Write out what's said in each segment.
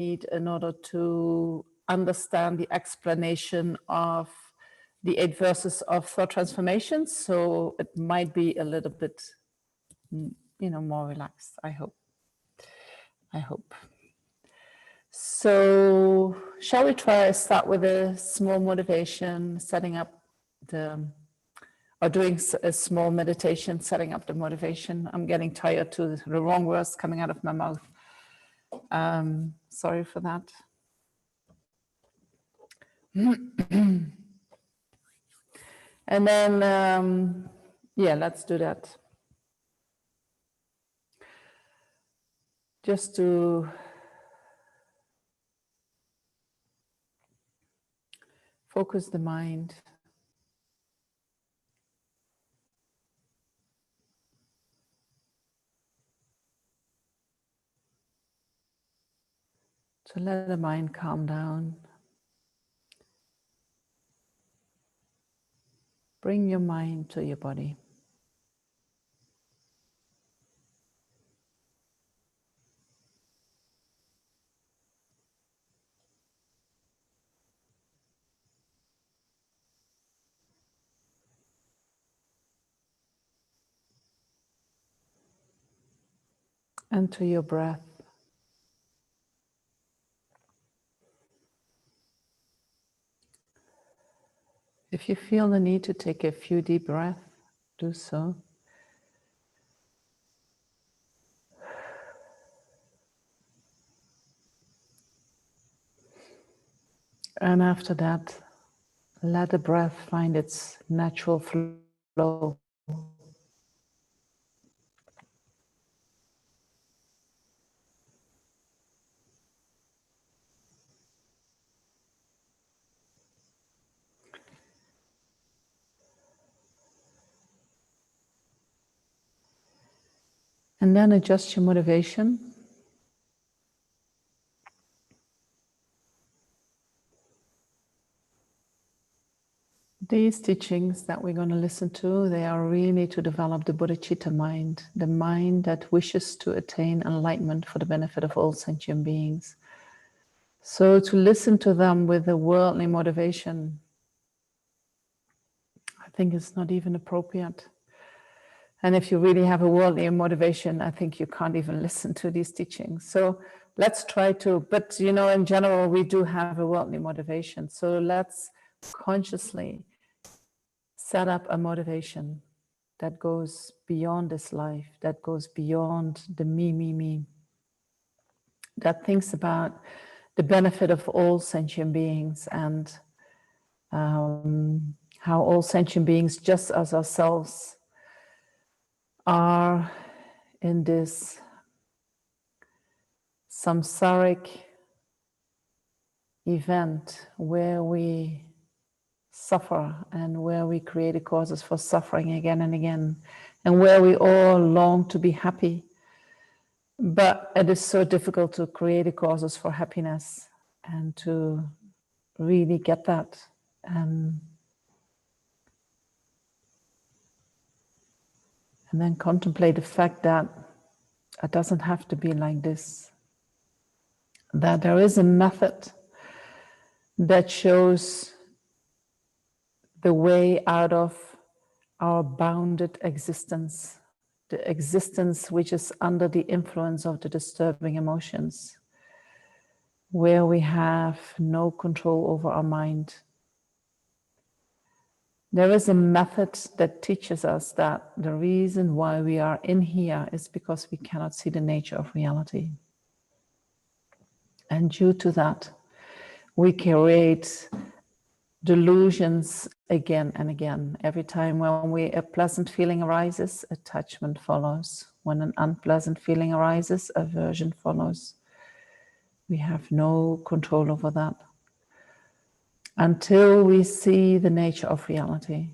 in order to understand the explanation of the 8 verses of thought transformations. So it might be a little bit, more relaxed, I hope. So shall we start with a small motivation, setting up or doing a small meditation, setting up the motivation. I'm getting tired too, the wrong words coming out of my mouth. Sorry for that. And then, let's do that. Just to focus the mind. So let the mind calm down. Bring your mind to your body. And to your breath. If you feel the need to take a few deep breaths, do so. And after that, let the breath find its natural flow. And then adjust your motivation. These teachings that we're going to listen to, they are really to develop the bodhicitta mind, the mind that wishes to attain enlightenment for the benefit of all sentient beings. So to listen to them with a worldly motivation, I think it's not even appropriate. And if you really have a worldly motivation, I think you can't even listen to these teachings. So let's try to, but in general, we do have a worldly motivation. So let's consciously set up a motivation that goes beyond this life, that goes beyond the me, that thinks about the benefit of all sentient beings and how all sentient beings, just as ourselves, are in this samsaric event where we suffer and where we create the causes for suffering again and again, and where we all long to be happy. But it is so difficult to create the causes for happiness and to really get that. And then contemplate the fact that it doesn't have to be like this. That there is a method that shows the way out of our bounded existence, the existence which is under the influence of the disturbing emotions, where we have no control over our mind. There is a method that teaches us that the reason why we are in here is because we cannot see the nature of reality. And due to that, we create delusions again and again. Every time when a pleasant feeling arises, attachment follows. When an unpleasant feeling arises, aversion follows. We have no control over that until we see the nature of reality.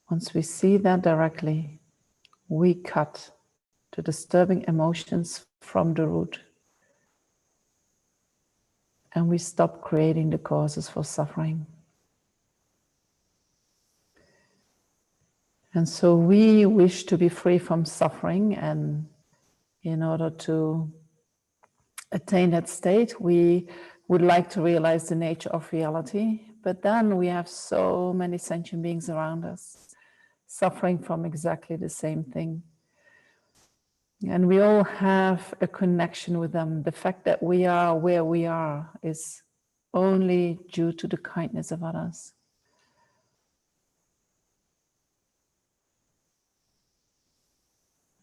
Once we see that directly, we cut the disturbing emotions from the root. And we stop creating the causes for suffering. And so we wish to be free from suffering, and in order to attain that state, we would like to realize the nature of reality. But then we have so many sentient beings around us suffering from exactly the same thing. And we all have a connection with them. The fact that we are where we are is only due to the kindness of others.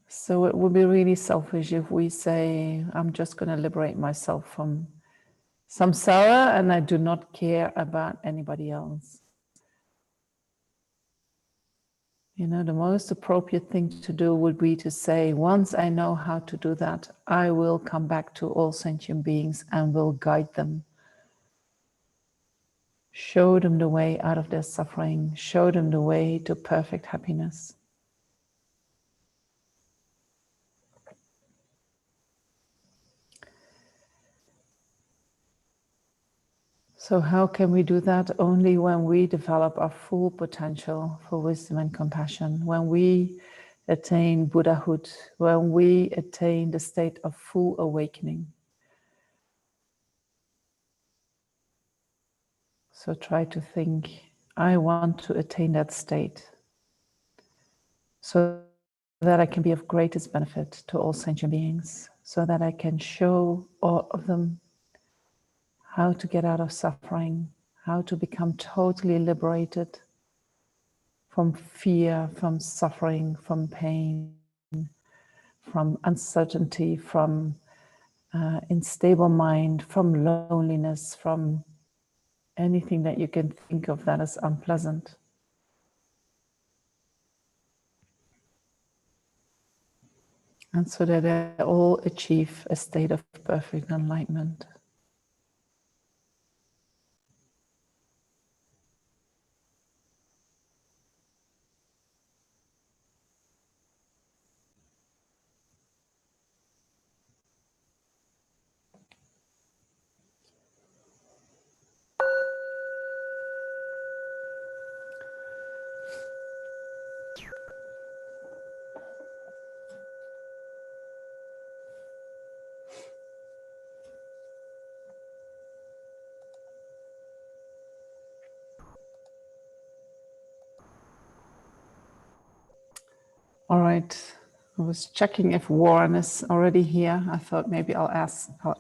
So it would be really selfish if we say, I'm just going to liberate myself from samsara and I do not care about anybody else. You know, the most appropriate thing to do would be to say, once I know how to do that, I will come back to all sentient beings and will guide them. Show them the way out of their suffering, show them the way to perfect happiness. So how can we do that? Only when we develop our full potential for wisdom and compassion, when we attain Buddhahood, when we attain the state of full awakening. So try to think, I want to attain that state so that I can be of greatest benefit to all sentient beings, so that I can show all of them how to get out of suffering, how to become totally liberated from fear, from suffering, from pain, from uncertainty, from unstable mind, from loneliness, from anything that you can think of that is unpleasant. And so that they all achieve a state of perfect enlightenment. All right, I was checking if Warren is already here. I thought maybe I'll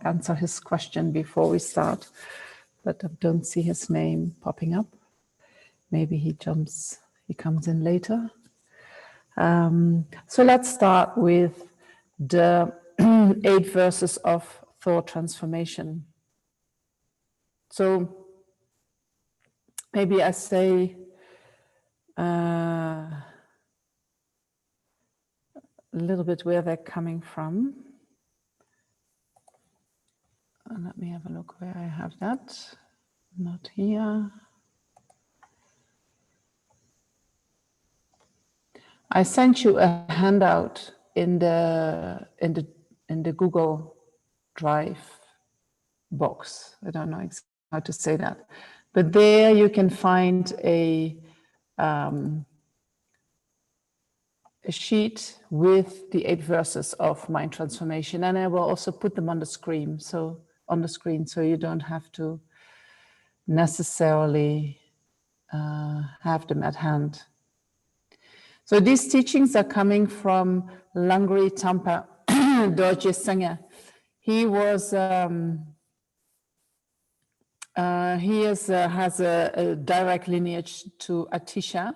answer his question before we start, but I don't see his name popping up. Maybe he comes in later. So let's start with the 8 verses of thought transformation. So maybe I say a little bit where they're coming from. Let me have a look where I have that. Not here. I sent you a handout in the Google Drive box. I don't know exactly how to say that, but there you can find a sheet with the 8 verses of mind transformation, and I will also put them on the screen. So you don't have to necessarily have them at hand. So these teachings are coming from Langri Tampa Dorje Sangha. He was has a direct lineage to Atisha.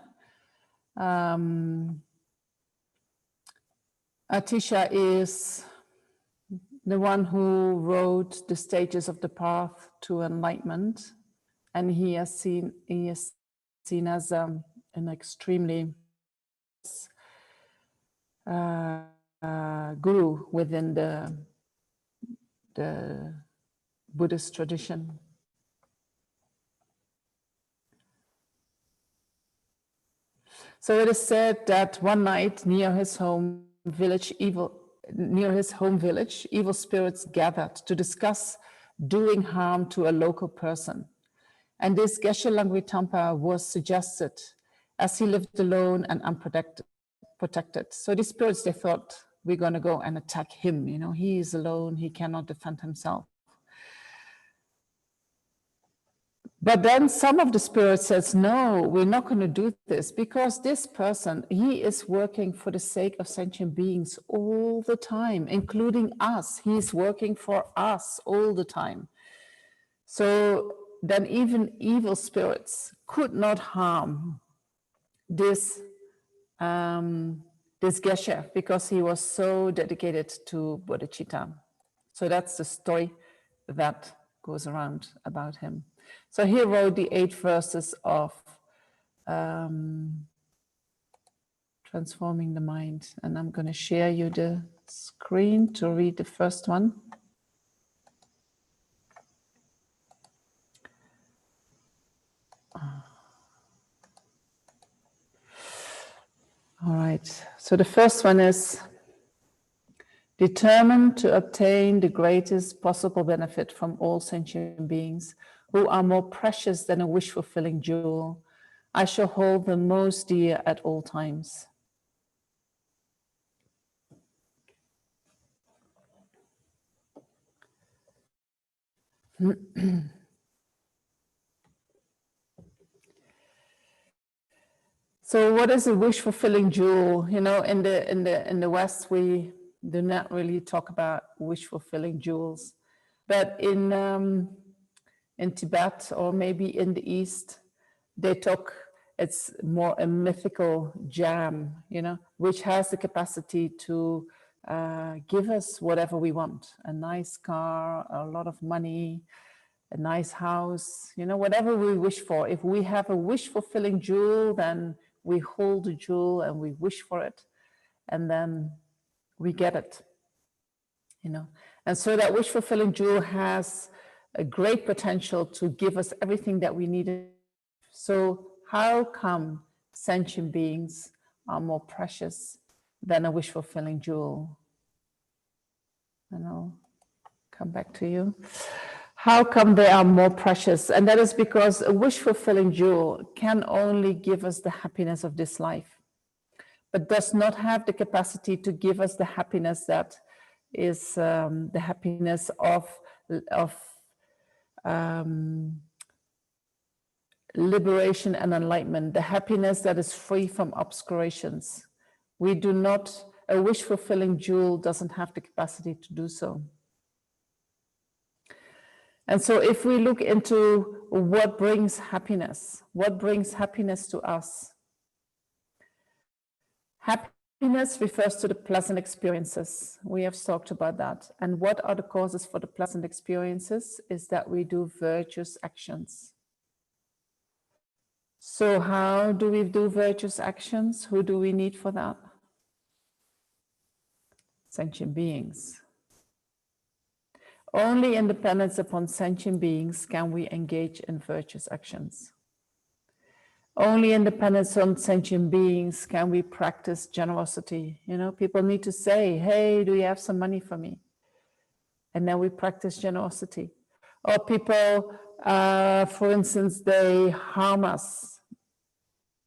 Atisha is the one who wrote the stages of the path to enlightenment, and he is seen as an extremely guru within the Buddhist tradition. So it is said that one night near his home village, evil spirits gathered to discuss doing harm to a local person. And this Geshe Langri Tampa was suggested as he lived alone and unprotected. So these spirits, they thought, we're going to go and attack him. You know, he is alone, he cannot defend himself. But then some of the spirit says, no, we're not going to do this, because this person, he is working for the sake of sentient beings all the time, including us. He's working for us all the time. So then even evil spirits could not harm this Geshe, because he was so dedicated to bodhicitta. So that's the story that goes around about him. So he wrote the 8 verses of Transforming the Mind. And I'm going to share you the screen to read the first one. All right. So the first one is, determined to obtain the greatest possible benefit from all sentient beings who are more precious than a wish-fulfilling jewel, I shall hold them most dear at all times. So what is a wish-fulfilling jewel? You know, in the West, we do not really talk about wish-fulfilling jewels, but in Tibet, or maybe in the East, they talk, it's more a mythical gem, you know, which has the capacity to give us whatever we want: a nice car, a lot of money, a nice house, you know, whatever we wish for. If we have a wish-fulfilling jewel, then we hold the jewel and we wish for it, and then we get it, you know. And so that wish-fulfilling jewel has a great potential to give us everything that we need. So how come sentient beings are more precious than a wish-fulfilling jewel? And I'll come back to you. How come they are more precious? And that is because a wish-fulfilling jewel can only give us the happiness of this life, but does not have the capacity to give us the happiness that is the happiness of liberation and enlightenment, the happiness that is free from obscurations. We do not, a wish-fulfilling jewel doesn't have the capacity to do so. And so if we look into what brings happiness to us? Happiness refers to the pleasant experiences. We have talked about that. And what are the causes for the pleasant experiences? Is that we do virtuous actions. So how do we do virtuous actions? Who do we need for that? Sentient beings. Only in dependence upon sentient beings can we engage in virtuous actions. Only in dependence on sentient beings can we practice generosity. You know, people need to say, hey, do you have some money for me? And then we practice generosity. Or people, for instance, they harm us.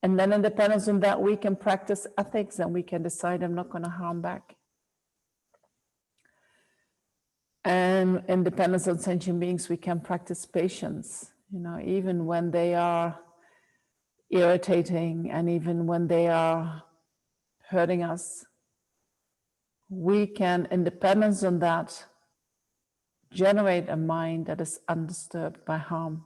And then in dependence on that, we can practice ethics and we can decide I'm not going to harm back. And in dependence on sentient beings, we can practice patience, you know, even when they are irritating and even when they are hurting us. We can, in dependence on that, generate a mind that is undisturbed by harm.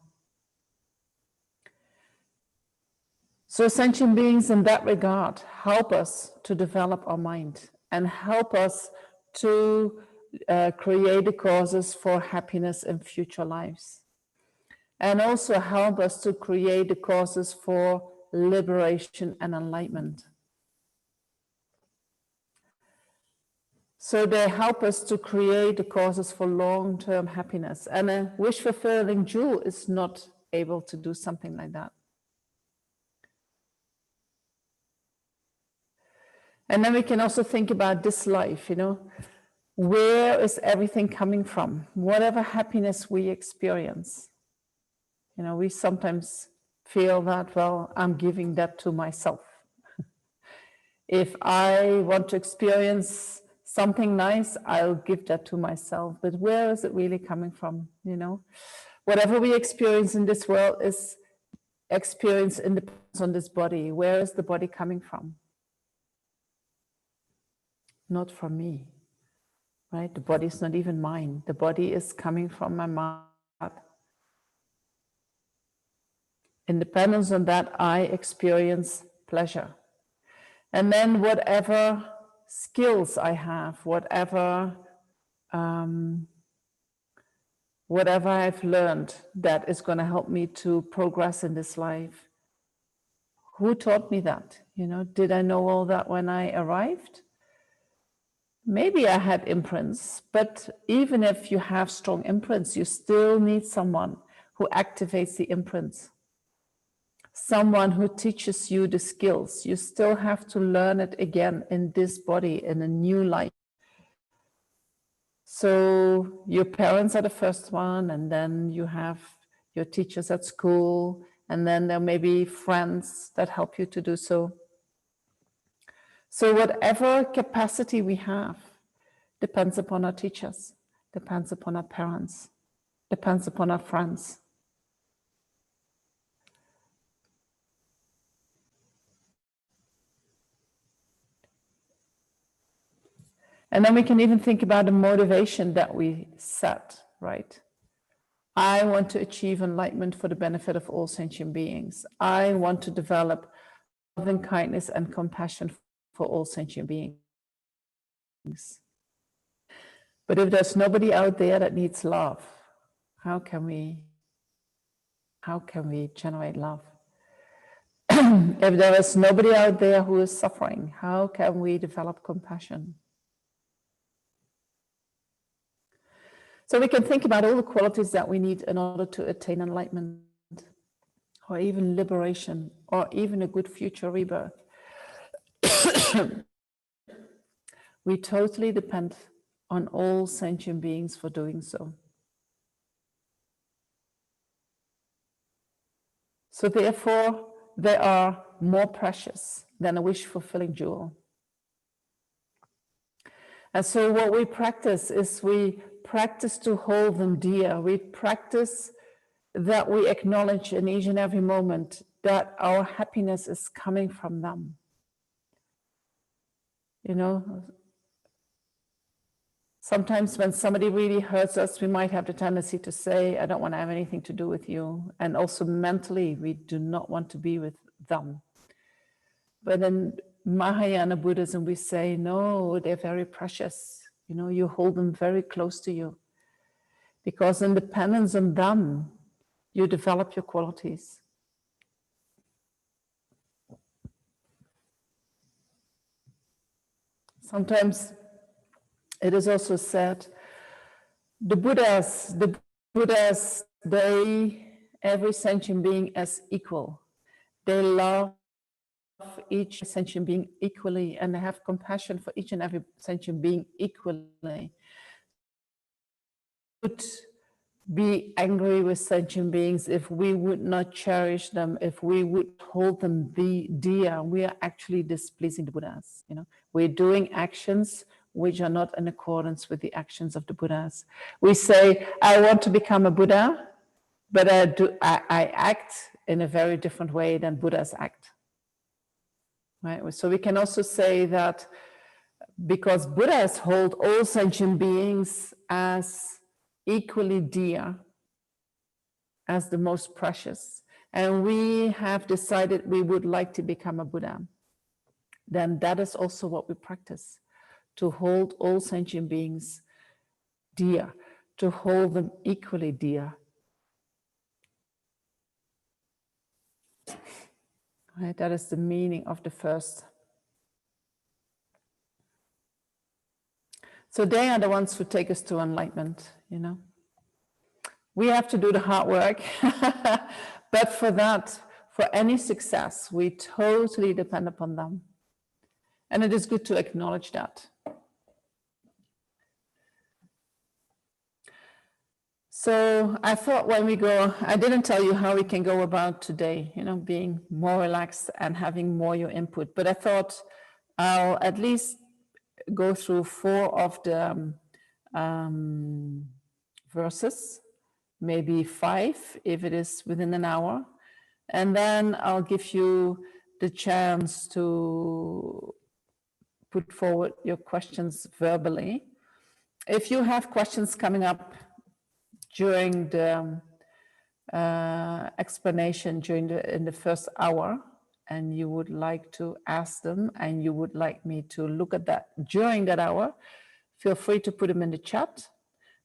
So sentient beings in that regard help us to develop our mind and help us to create the causes for happiness in future lives. And also help us to create the causes for liberation and enlightenment. So they help us to create the causes for long-term happiness. And a wish-fulfilling jewel is not able to do something like that. And then we can also think about this life, you know, where is everything coming from? Whatever happiness we experience. You know, we sometimes feel that, well, I'm giving that to myself. If I want to experience something nice, I'll give that to myself. But where is it really coming from? You know, whatever we experience in this world is experience independence on this body. Where is the body coming from? Not from me, right? The body is not even mine. The body is coming from my mind. Independence on that, I experience pleasure. And then whatever skills I have, whatever I've learned that is going to help me to progress in this life. Who taught me that? You know, did I know all that when I arrived? Maybe I had imprints, but even if you have strong imprints, you still need someone who activates the imprints. Someone who teaches you the skills. You still have to learn it again in this body, in a new life. So your parents are the first one, and then you have your teachers at school, and then there may be friends that help you to do so. So whatever capacity we have depends upon our teachers, depends upon our parents, depends upon our friends. And then we can even think about the motivation that we set, right? I want to achieve enlightenment for the benefit of all sentient beings. I want to develop loving kindness and compassion for all sentient beings. But if there's nobody out there that needs love, how can we generate love? If there is nobody out there who is suffering, how can we develop compassion? So we can think about all the qualities that we need in order to attain enlightenment, or even liberation, or even a good future rebirth. We totally depend on all sentient beings for doing so. So therefore, they are more precious than a wish-fulfilling jewel. And so what we practice is we practice to hold them dear. We practice that we acknowledge in each and every moment that our happiness is coming from them. You know, sometimes when somebody really hurts us, we might have the tendency to say, I don't want to have anything to do with you. And also mentally, we do not want to be with them. But in Mahayana Buddhism, we say, no, they're very precious. You know, you hold them very close to you. Because in dependence on them, you develop your qualities. Sometimes it is also said, the Buddhas, every sentient being as equal. They love each sentient being equally, and they have compassion for each and every sentient being equally. Would be angry with sentient beings if we would not cherish them, if we would hold them dear. We are actually displeasing the Buddhas. You know, we're doing actions which are not in accordance with the actions of the Buddhas. We say, I want to become a Buddha, but I act in a very different way than Buddhas act. Right? So we can also say that because Buddhas hold all sentient beings as equally dear, as the most precious, and we have decided we would like to become a Buddha, then that is also what we practice, to hold all sentient beings dear, to hold them equally dear. Right, that is the meaning of the first. So they are the ones who take us to enlightenment, you know. We have to do the hard work, but for that, for any success, we totally depend upon them. And it is good to acknowledge that. So I thought when we go, I didn't tell you how we can go about today, you know, being more relaxed and having more your input, but I thought I'll at least go through 4 of the verses, maybe 5 if it is within an hour. And then I'll give you the chance to put forward your questions verbally. If you have questions coming up during the explanation in the first hour, and you would like to ask them, and you would like me to look at that during that hour, feel free to put them in the chat.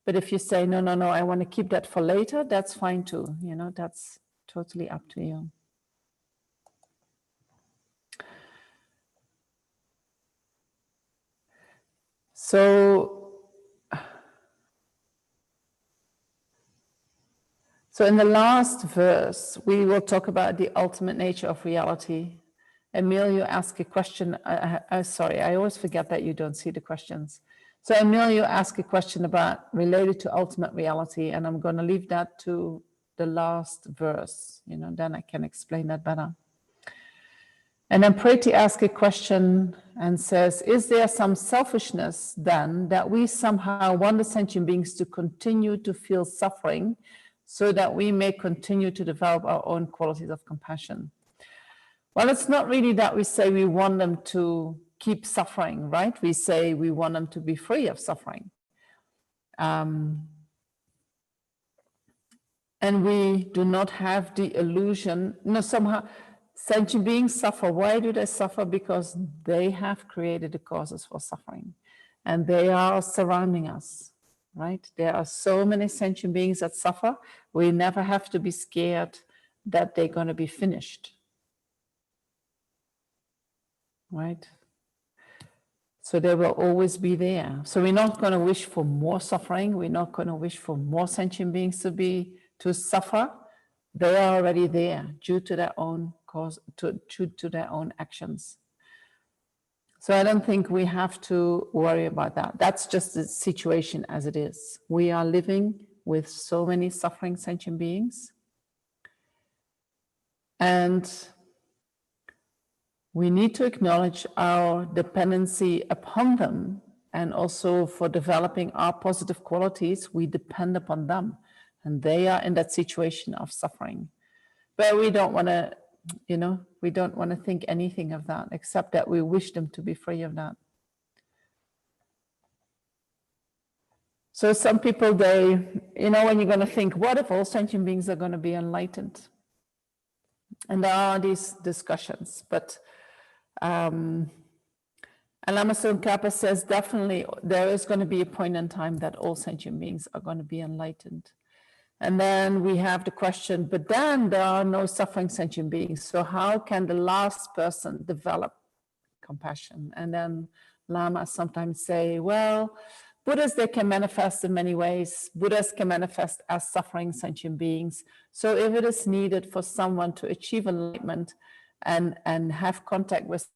But if you say, no, I want to keep that for later, that's fine too. You know, that's totally up to you. So in the last verse, we will talk about the ultimate nature of reality. Emil, you ask a question. Sorry, I always forget that you don't see the questions. So Emil, you ask a question related to ultimate reality, and I'm going to leave that to the last verse. You know, then I can explain that better. And then Preti asks a question and says, is there some selfishness then that we somehow want the sentient beings to continue to feel suffering so that we may continue to develop our own qualities of compassion? Well, it's not really that we say we want them to keep suffering, right? We say we want them to be free of suffering. And we do not have the illusion, somehow sentient beings suffer. Why do they suffer? Because they have created the causes for suffering, and they are surrounding us, right? There are so many sentient beings that suffer. We never have to be scared that they're going to be finished. Right? So they will always be there. So we're not going to wish for more suffering. We're not going to wish for more sentient beings to suffer. They are already there due to their own cause, due to their own actions. So I don't think we have to worry about that. That's just the situation as it is. We are living with so many suffering sentient beings. And we need to acknowledge our dependency upon them, and also for developing our positive qualities, we depend upon them, and they are in that situation of suffering. But we don't want to, we don't want to think anything of that, except that we wish them to be free of that. So some people, when you're going to think, what if all sentient beings are going to be enlightened? And there are these discussions, but and Lama Tsongkhapa says definitely there is going to be a point in time that all sentient beings are going to be enlightened. And then we have the question, but then there are no suffering sentient beings. So how can the last person develop compassion? And then Lama sometimes say, well, Buddhas, they can manifest in many ways. Buddhas can manifest as suffering sentient beings. So if it is needed for someone to achieve enlightenment and have contact with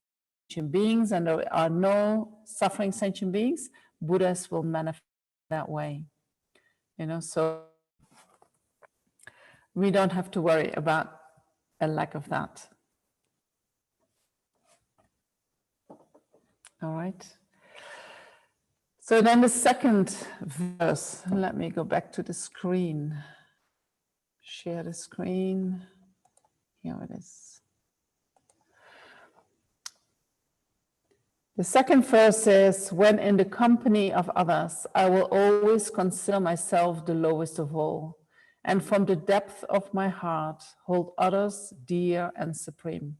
sentient beings, and there are no suffering sentient beings, Buddhas will manifest that way. So we don't have to worry about a lack of that. All right. So then the second verse, let me go back to the screen. Share the screen. Here it is. The second verse says, when in the company of others, I will always consider myself the lowest of all, and from the depth of my heart, hold others dear and supreme.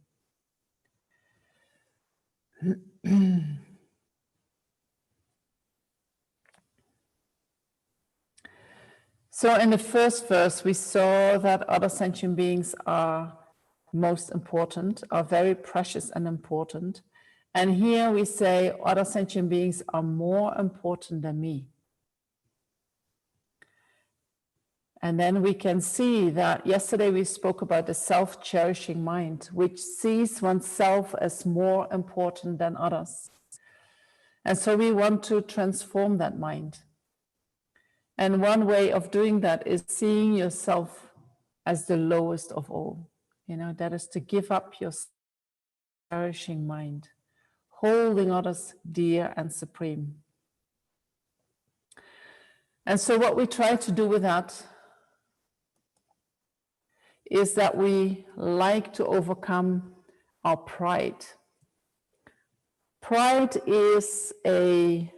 So in the first verse, we saw that other sentient beings are most important, are very precious and important. And here we say other sentient beings are more important than me. And then we can see that yesterday we spoke about the self-cherishing mind, which sees oneself as more important than others. And so we want to transform that mind. And one way of doing that is seeing yourself as the lowest of all. That is to give up your cherishing mind. holding others dear and supreme. And so what we try to do with that is that we like to overcome our pride. Pride is a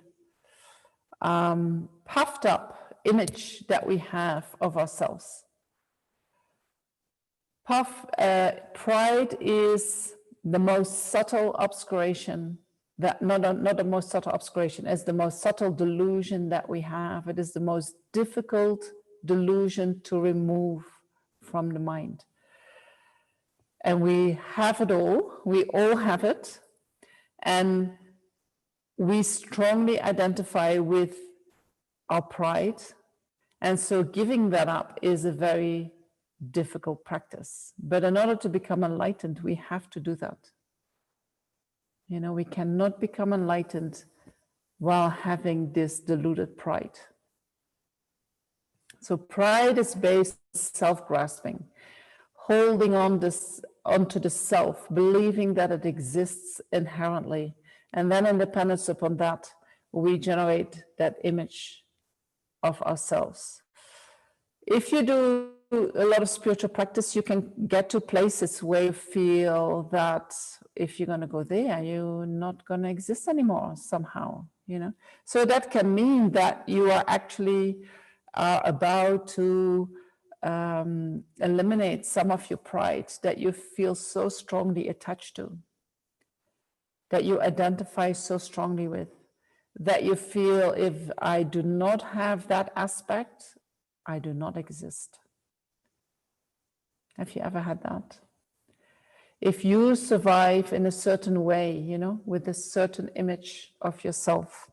puffed up image that we have of ourselves. Pride is the most subtle obscuration, that not the most subtle obscuration, it's the most subtle delusion that we have. It is the most difficult delusion to remove from the mind. And we have it all, we all have it, and we strongly identify with our pride. And so giving that up is a very difficult practice. But in order to become enlightened, we have to do that. You know, we cannot become enlightened while having this deluded pride. So pride is based on self-grasping, holding on onto the self, believing that it exists inherently. And then in dependence upon that, we generate that image of ourselves. If you do a lot of spiritual practice, you can get to places where you feel that if you're going to go there, you're not going to exist anymore somehow, you know. So that can mean that you are actually about to eliminate some of your pride that you feel so strongly attached to, that you identify so strongly with, that you feel, if I do not have that aspect, I do not exist. Have you ever had that? If you survive in a certain way, you know, with a certain image of yourself,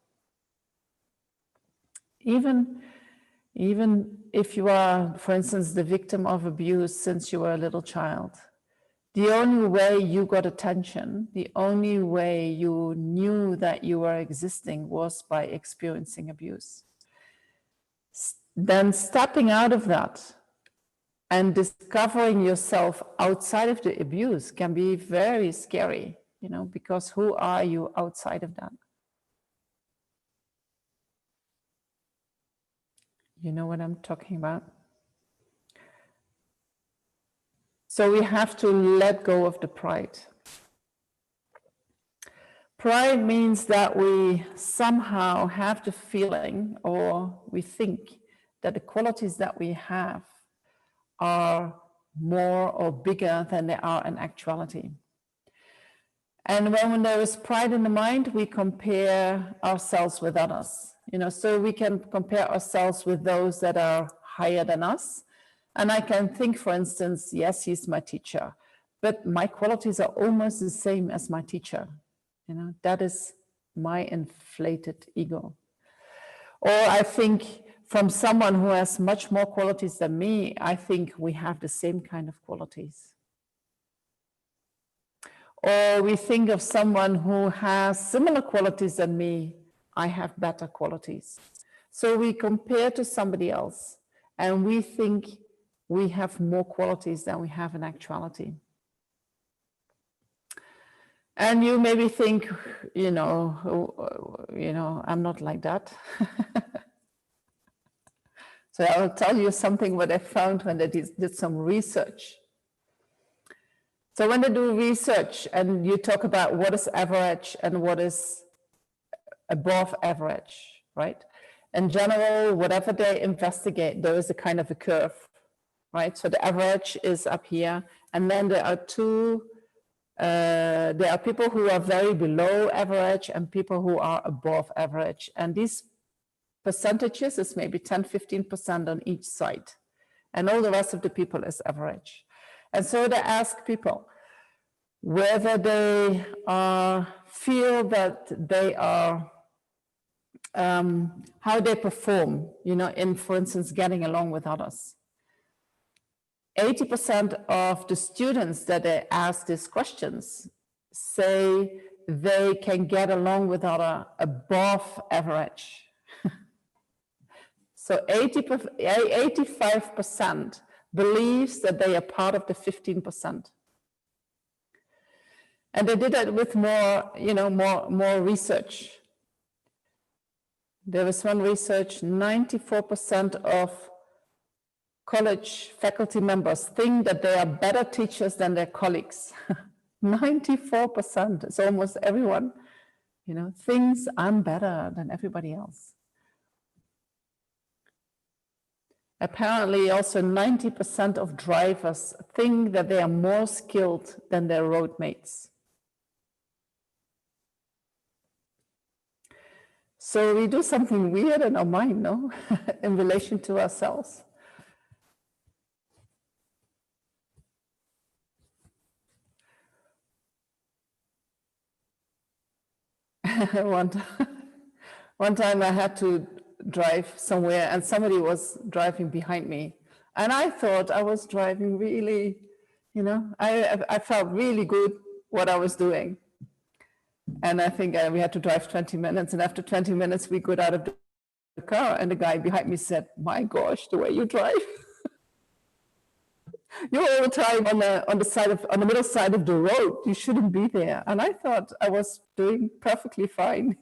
even if you are, for instance, the victim of abuse since you were a little child, the only way you got attention, the only way you knew that you were existing was by experiencing abuse. Then stepping out of that and discovering yourself outside of the abuse can be very scary, you know, because who are you outside of that? You know what I'm talking about? So we have to let go of the pride. Pride means that we somehow have the feeling, or we think that the qualities that we have are more or bigger than they are in actuality. And when there is pride in the mind, we compare ourselves with others. You know, so we can compare ourselves with those that are higher than us. And I can think, for instance, yes, he's my teacher, but my qualities are almost the same as my teacher. You know, that is my inflated ego. Or I think from someone who has much more qualities than me, I think we have the same kind of qualities. Or we think of someone who has similar qualities than me, I have better qualities. So we compare to somebody else and we think we have more qualities than we have in actuality. And you maybe think, you know, I'm not like that. So I will tell you something what I found when they did some research. So when they do research and you talk about what is average and what is above average, right? In general, whatever they investigate, there is a kind of a curve, right? So the average is up here, and then there are people who are very below average and people who are above average. And these percentages is maybe 10-15% on each side. And all the rest of the people is average. And so they ask people whether they feel that they are, how they perform, you know, in, for instance, getting along with others. 80% of the students that they ask these questions say they can get along with others above average. So 85% believes that they are part of the 15%. And they did it with more, more research. There was one research, 94% of college faculty members think that they are better teachers than their colleagues. 94%, it's almost everyone, thinks I'm better than everybody else. Apparently also 90% of drivers think that they are more skilled than their road mates. So we do something weird in our mind, no? In relation to ourselves. One time I had to drive somewhere and somebody was driving behind me. And I thought I was driving really, I felt really good what I was doing. And I think we had to drive 20 minutes. And after 20 minutes, we got out of the car and the guy behind me said, "My gosh, the way you drive." You're all the time on the middle side of the road. You shouldn't be there. And I thought I was doing perfectly fine.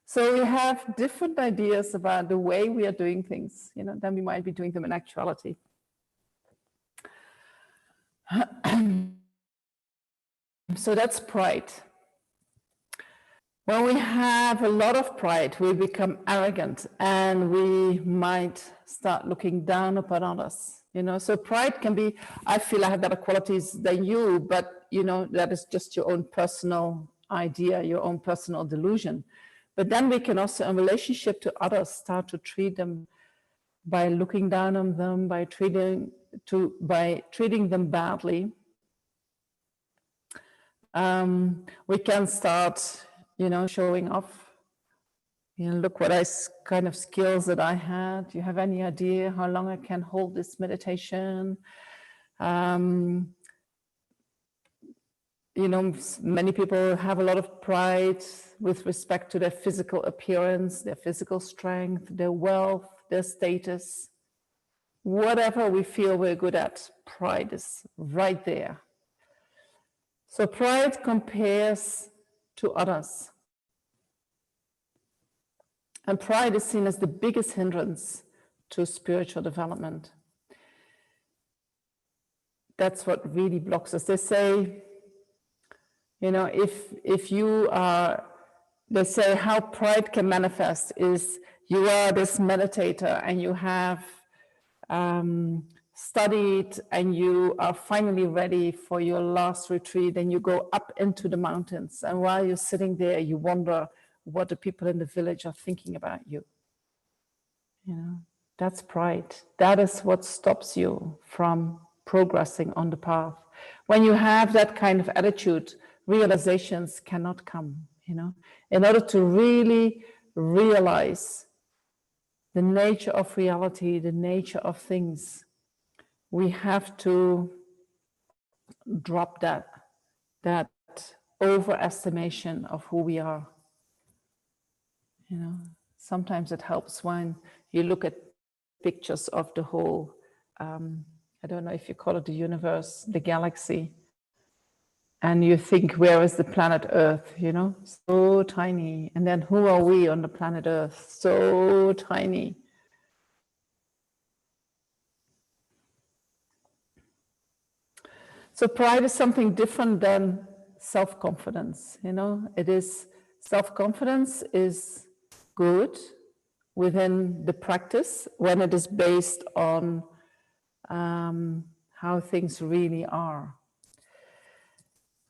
So we have different ideas about the way we are doing things, than we might be doing them in actuality. So that's pride. When we have a lot of pride, we become arrogant and we might start looking down upon others. So pride can be, I feel I have better qualities than you, but that is just your own personal idea, your own personal delusion. But then we can also, in relationship to others, start to treat them by looking down on them, by treating them badly. We can start, showing off. Look what kind of skills that I had. Do you have any idea how long I can hold this meditation? Many people have a lot of pride with respect to their physical appearance, their physical strength, their wealth, their status. Whatever we feel we're good at, pride is right there. So pride compares to others. And pride is seen as the biggest hindrance to spiritual development. That's what really blocks us. They say, if you are, they say how pride can manifest is you are this meditator and you have studied and you are finally ready for your last retreat and you go up into the mountains. And while you're sitting there, you wonder what the people in the village are thinking about you. That's pride. That is what stops you from progressing on the path. When you have that kind of attitude, realizations cannot come, In order to really realize the nature of reality, the nature of things, we have to drop that overestimation of who we are. Sometimes it helps when you look at pictures of the whole, I don't know if you call it the universe, the galaxy, and you think, where is the planet Earth, so tiny. And then who are we on the planet Earth? So tiny. So pride is something different than self-confidence, It is, self-confidence is good within the practice when it is based on how things really are.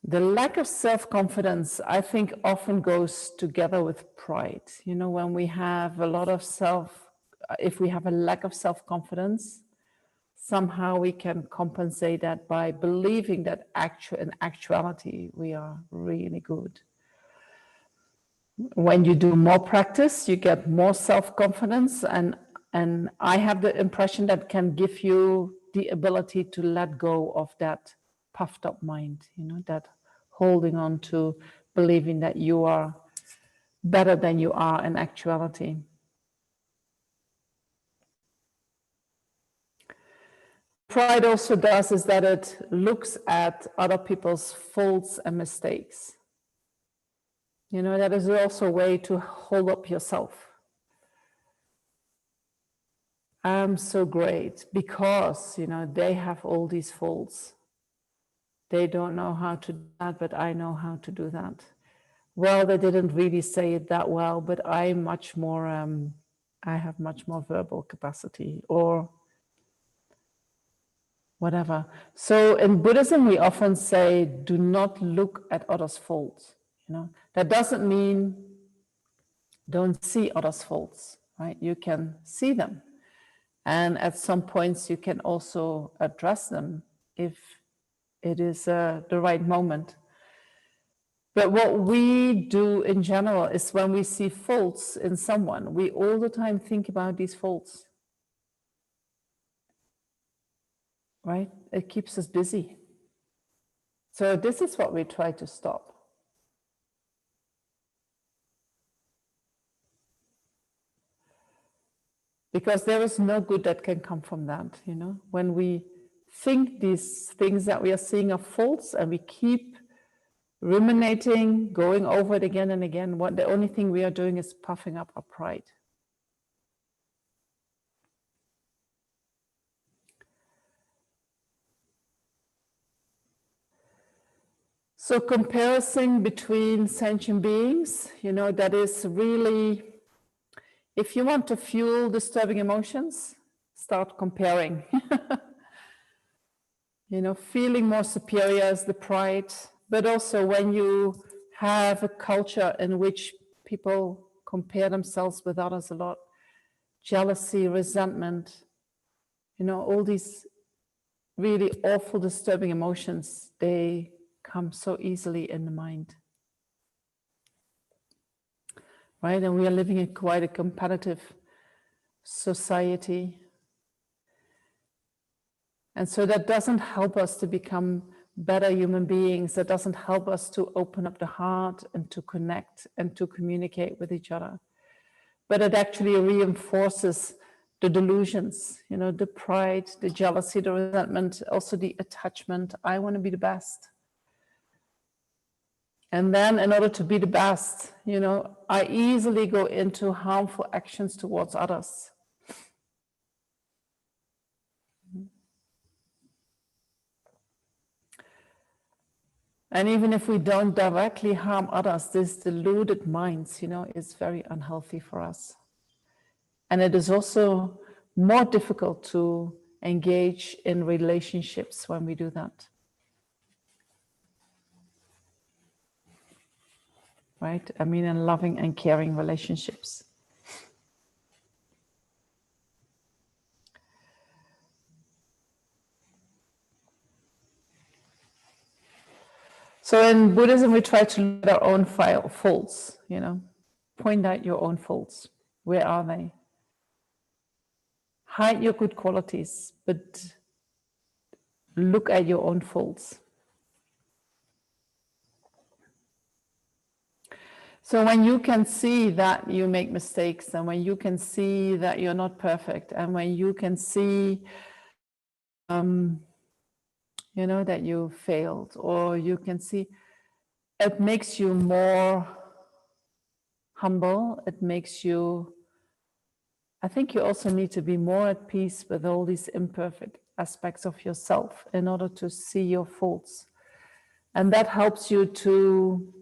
The lack of self-confidence, I think, often goes together with pride. When we have a lot of if we have a lack of self-confidence, somehow we can compensate that by believing that in actuality we are really good. When you do more practice, you get more self-confidence, and I have the impression that can give you the ability to let go of that puffed up mind, that holding on to believing that you are better than you are in actuality. pride also does is that it looks at other people's faults and mistakes. You know, that is also a way to hold up yourself. I'm so great because, you know, they have all these faults. They don't know how to do that, but I know how to do that. Well, they didn't really say it that well, but I'm much more, I have much more verbal capacity or whatever. So in Buddhism, we often say, do not look at others' faults. You know, that doesn't mean don't see others' faults, right? You can see them. And at some points, you can also address them if it is the right moment. But what we do in general is when we see faults in someone, we all the time think about these faults, right? It keeps us busy. So this is what we try to stop. Because there is no good that can come from that, you know? When we think these things that we are seeing are faults and we keep ruminating, going over it again and again, the only thing we are doing is puffing up our pride. So comparison between sentient beings, you know, that is really, if you want to fuel disturbing emotions, start comparing. You know, feeling more superior is the pride, but also when you have a culture in which people compare themselves with others a lot, jealousy, resentment, you know, all these really awful, disturbing emotions, they come so easily in the mind. Right? And we are living in quite a competitive society. And so that doesn't help us to become better human beings. That doesn't help us to open up the heart and to connect and to communicate with each other. But it actually reinforces the delusions, you know, the pride, the jealousy, the resentment, also the attachment. I want to be the best. And then in order to be the best, you know, I easily go into harmful actions towards others. And even if we don't directly harm others, this deluded minds, you know, is very unhealthy for us. And it is also more difficult to engage in relationships when we do that. Right? I mean, in loving and caring relationships. So in Buddhism, we try to look at our own faults, you know, point out your own faults. Where are they? Hide your good qualities, but look at your own faults. So when you can see that you make mistakes, and when you can see that you're not perfect, and when you can see, you know, that you failed, or you can see, it makes you more humble. It makes you, I think you also need to be more at peace with all these imperfect aspects of yourself in order to see your faults. And that helps you to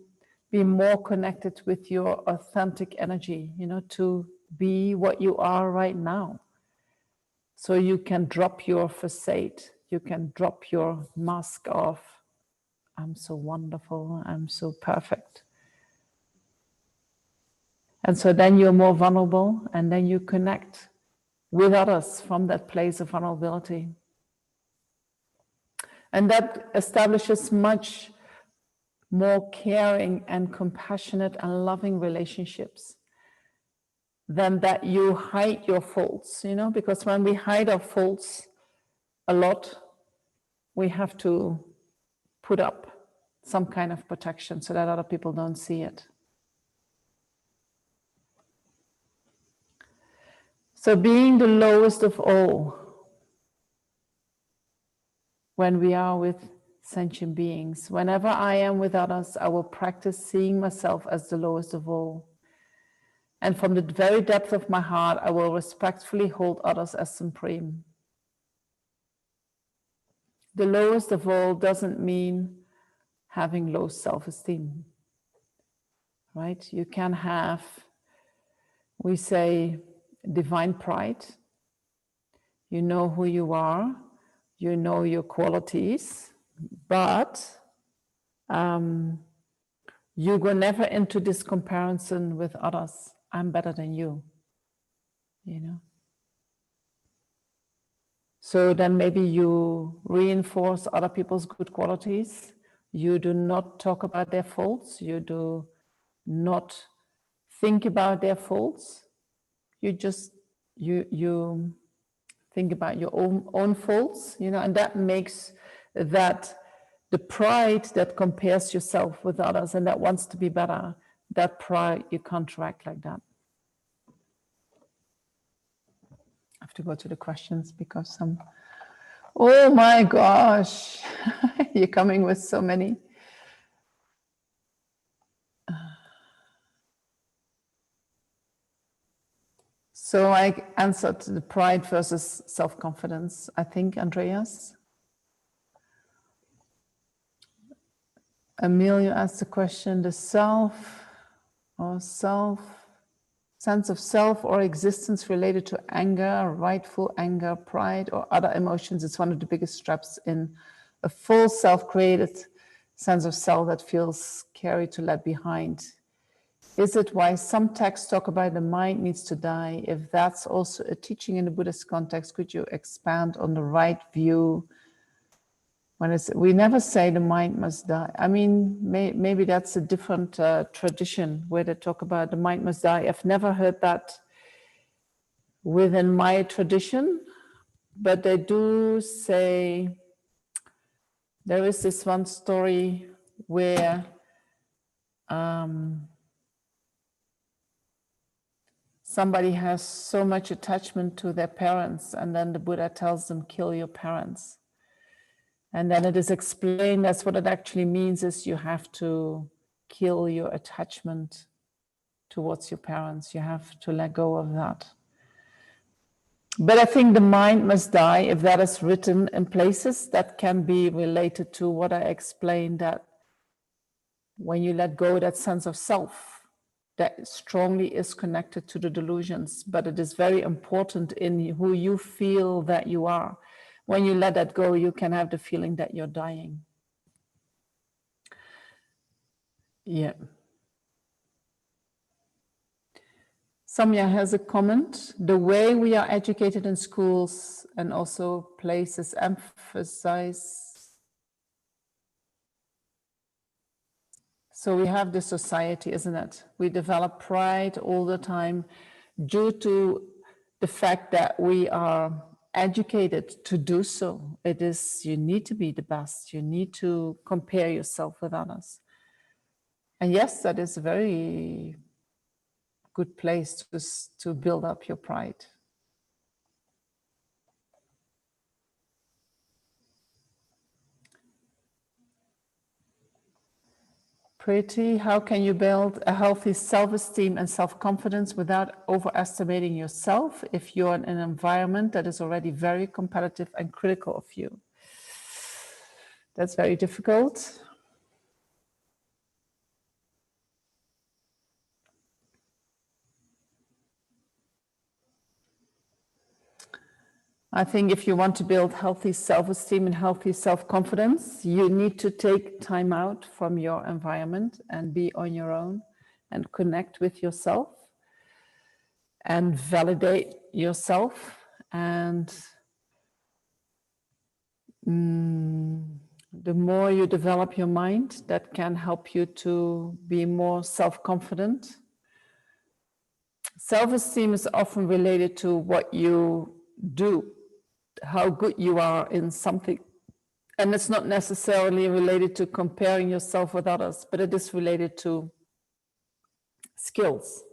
be more connected with your authentic energy, you know, to be what you are right now. So you can drop your facade, you can drop your mask of, I'm so wonderful, I'm so perfect. And so then you're more vulnerable, and then you connect with others from that place of vulnerability. And that establishes much more caring and compassionate and loving relationships than that you hide your faults, you know, because when we hide our faults a lot, we have to put up some kind of protection so that other people don't see it. So being the lowest of all, when we are with sentient beings. Whenever I am with others, I will practice seeing myself as the lowest of all. And from the very depth of my heart, I will respectfully hold others as supreme. The lowest of all doesn't mean having low self-esteem, right? You can have, we say, divine pride. You know who you are, you know your qualities, but you go never into this comparison with others. I'm better than you, you know. So then maybe you reinforce other people's good qualities. You do not talk about their faults. You do not think about their faults. You just, you think about your own faults, you know, and that makes that the pride that compares yourself with others and that wants to be better, that pride, you can't act like that. I have to go to the questions because some, oh my gosh, you're coming with so many. So I answered the pride versus self-confidence, I think, Andreas. Emilio asked the question, the self or sense of self or existence related to anger, rightful anger, pride, or other emotions. It's one of the biggest traps in a full self-created sense of self that feels scary to let behind. Is it why some texts talk about the mind needs to die? If that's also a teaching in the Buddhist context, could you expand on the right view? When we never say the mind must die. I mean, maybe that's a different tradition where they talk about the mind must die. I've never heard that within my tradition, but they do say, there is this one story where somebody has so much attachment to their parents, and then the Buddha tells them, kill your parents. And then it is explained that's what it actually means is you have to kill your attachment towards your parents. You have to let go of that. But I think the mind must die, if that is written in places, that can be related to what I explained, that when you let go, that sense of self, that strongly is connected to the delusions, but it is very important in who you feel that you are. When you let that go, you can have the feeling that you're dying. Yeah. Samya has a comment. The way we are educated in schools and also places emphasize. So we have this society, isn't it? We develop pride all the time due to the fact that we are educated to do so. It is, you need to be the best. You need to compare yourself with others. And yes, that is a very good place to build up your pride. Pretty, how can you build a healthy self-esteem and self-confidence without overestimating yourself if you're in an environment that is already very competitive and critical of you? That's very difficult. I think if you want to build healthy self-esteem and healthy self-confidence, you need to take time out from your environment and be on your own and connect with yourself and validate yourself. And the more you develop your mind, that can help you to be more self-confident. Self-esteem is often related to what you do, how good you are in something. And it's not necessarily related to comparing yourself with others, but it is related to skills.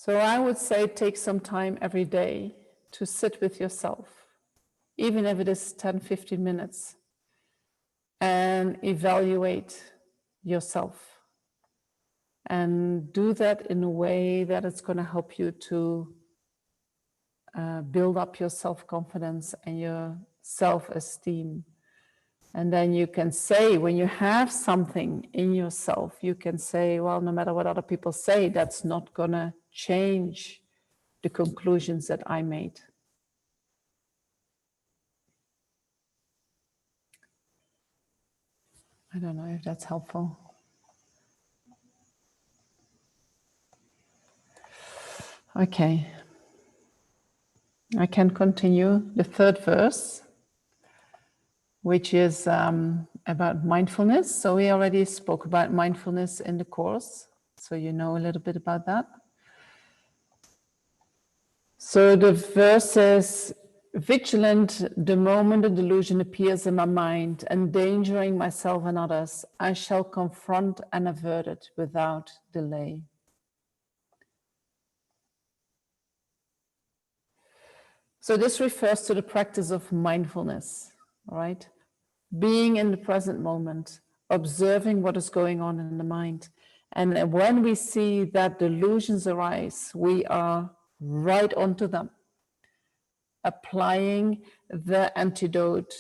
So I would say take some time every day to sit with yourself, even if it is 10, 15 minutes, and evaluate yourself. And do that in a way that it's going to help you to build up your self-confidence and your self-esteem. And then you can say, when you have something in yourself, you can say, well, no matter what other people say, that's not going to change the conclusions that I made. I don't know if that's helpful. Okay. I can continue the third verse, which is about mindfulness. So we already spoke about mindfulness in the course, so you know a little bit about that. So the verse says, vigilant the moment a delusion appears in my mind, endangering myself and others, I shall confront and avert it without delay. So this refers to the practice of mindfulness, right? Being in the present moment, observing what is going on in the mind. And when we see that delusions arise, we are right onto them, applying the antidote,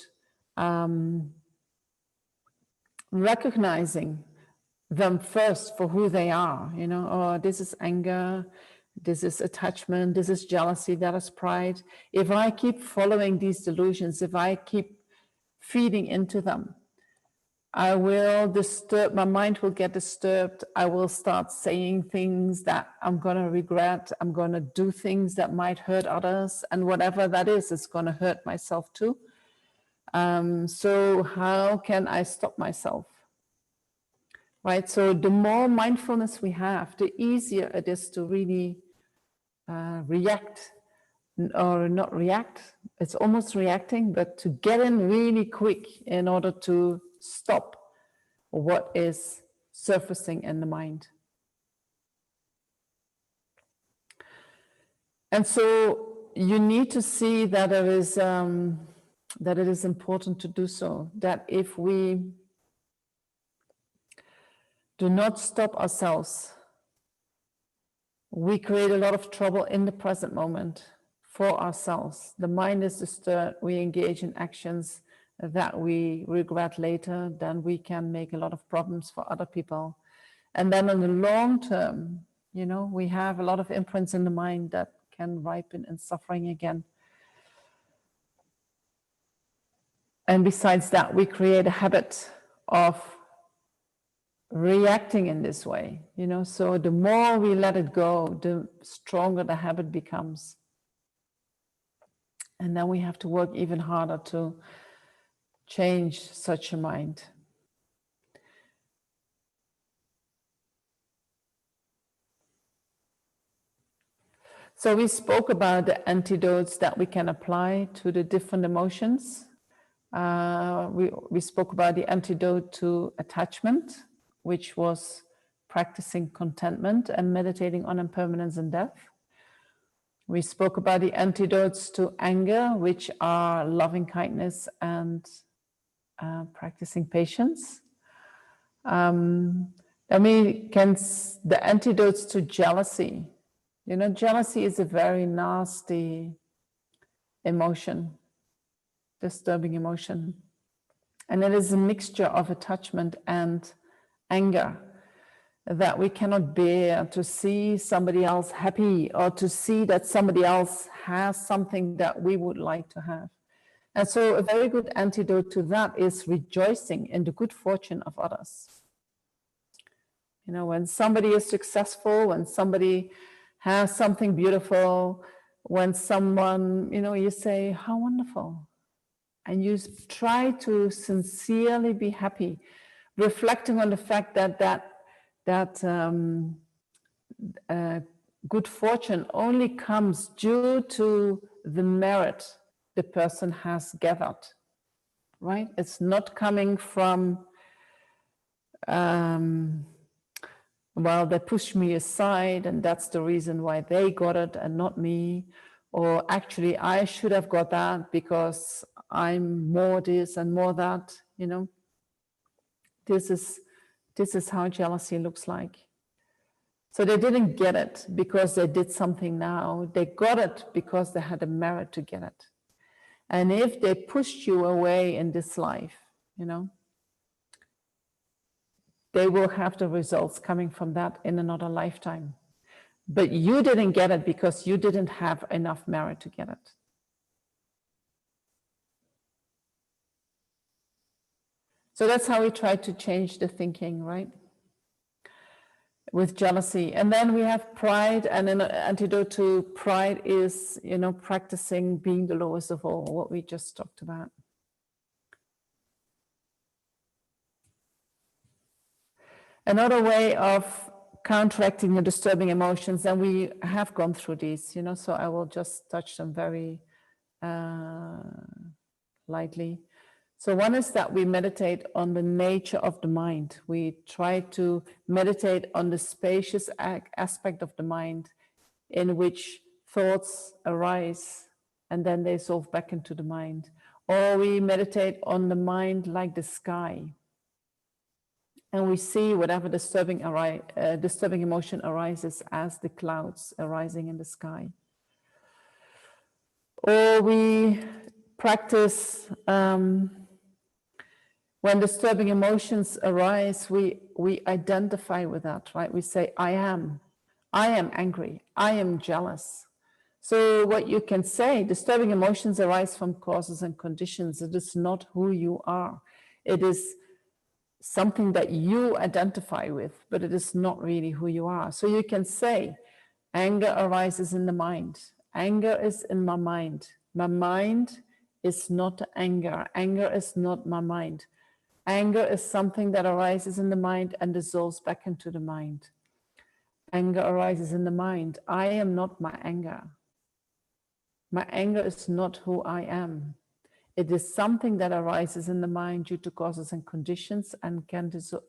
recognizing them first for who they are. You know, oh, this is anger, this is attachment, this is jealousy, that is pride. If I keep following these delusions, if I keep feeding into them, I will disturb, my mind will get disturbed. I will start saying things that I'm going to regret. I'm going to do things that might hurt others. And whatever that is, it's going to hurt myself too. So how can I stop myself? Right? So the more mindfulness we have, the easier it is to really react, or not react. It's almost reacting, but to get in really quick in order to stop what is surfacing in the mind. And so you need to see that it is important to do so, that if we do not stop ourselves, we create a lot of trouble in the present moment for ourselves. The mind is disturbed, we engage in actions that we regret later, then we can make a lot of problems for other people. And then in the long term, you know, we have a lot of imprints in the mind that can ripen in suffering again. And besides that, we create a habit of reacting in this way, you know, so the more we let it go, the stronger the habit becomes. And then we have to work even harder to change such a mind. So we spoke about the antidotes that we can apply to the different emotions. We spoke about the antidote to attachment, which was practicing contentment and meditating on impermanence and death. We spoke about the antidotes to anger, which are loving kindness and practicing patience. Then we can, the antidotes to jealousy. You know, jealousy is a very nasty emotion, disturbing emotion. And it is a mixture of attachment and anger, that we cannot bear to see somebody else happy or to see that somebody else has something that we would like to have. And so a very good antidote to that is rejoicing in the good fortune of others. You know, when somebody is successful, when somebody has something beautiful, when someone, you know, you say, how wonderful. And you try to sincerely be happy, reflecting on the fact that good fortune only comes due to the merit the person has gathered, right? It's not coming from well, they pushed me aside and that's the reason why they got it and not me. Or actually, I should have got that because I'm more this and more that, you know. This is how jealousy looks like. So they didn't get it because they did something now. They got it because they had a merit to get it. And if they pushed you away in this life, you know, they will have the results coming from that in another lifetime. But you didn't get it because you didn't have enough merit to get it. So that's how we try to change the thinking, right? With jealousy. And then we have pride, and an antidote to pride is, you know, practicing being the lowest of all, what we just talked about. Another way of counteracting the disturbing emotions, and we have gone through these, you know, so I will just touch them very lightly. So one is that we meditate on the nature of the mind. We try to meditate on the spacious aspect of the mind in which thoughts arise and then they dissolve back into the mind. Or we meditate on the mind like the sky. And we see whatever disturbing emotion arises as the clouds arising in the sky. Or we practice, when disturbing emotions arise, we identify with that, right? We say, I am angry, I am jealous. So what you can say, disturbing emotions arise from causes and conditions. It is not who you are. It is something that you identify with, but it is not really who you are. So you can say, anger arises in the mind. Anger is in my mind. My mind is not anger. Anger is not my mind. Anger is something that arises in the mind and dissolves back into the mind. Anger arises in the mind. I am not my anger. My anger is not who I am. It is something that arises in the mind due to causes and conditions and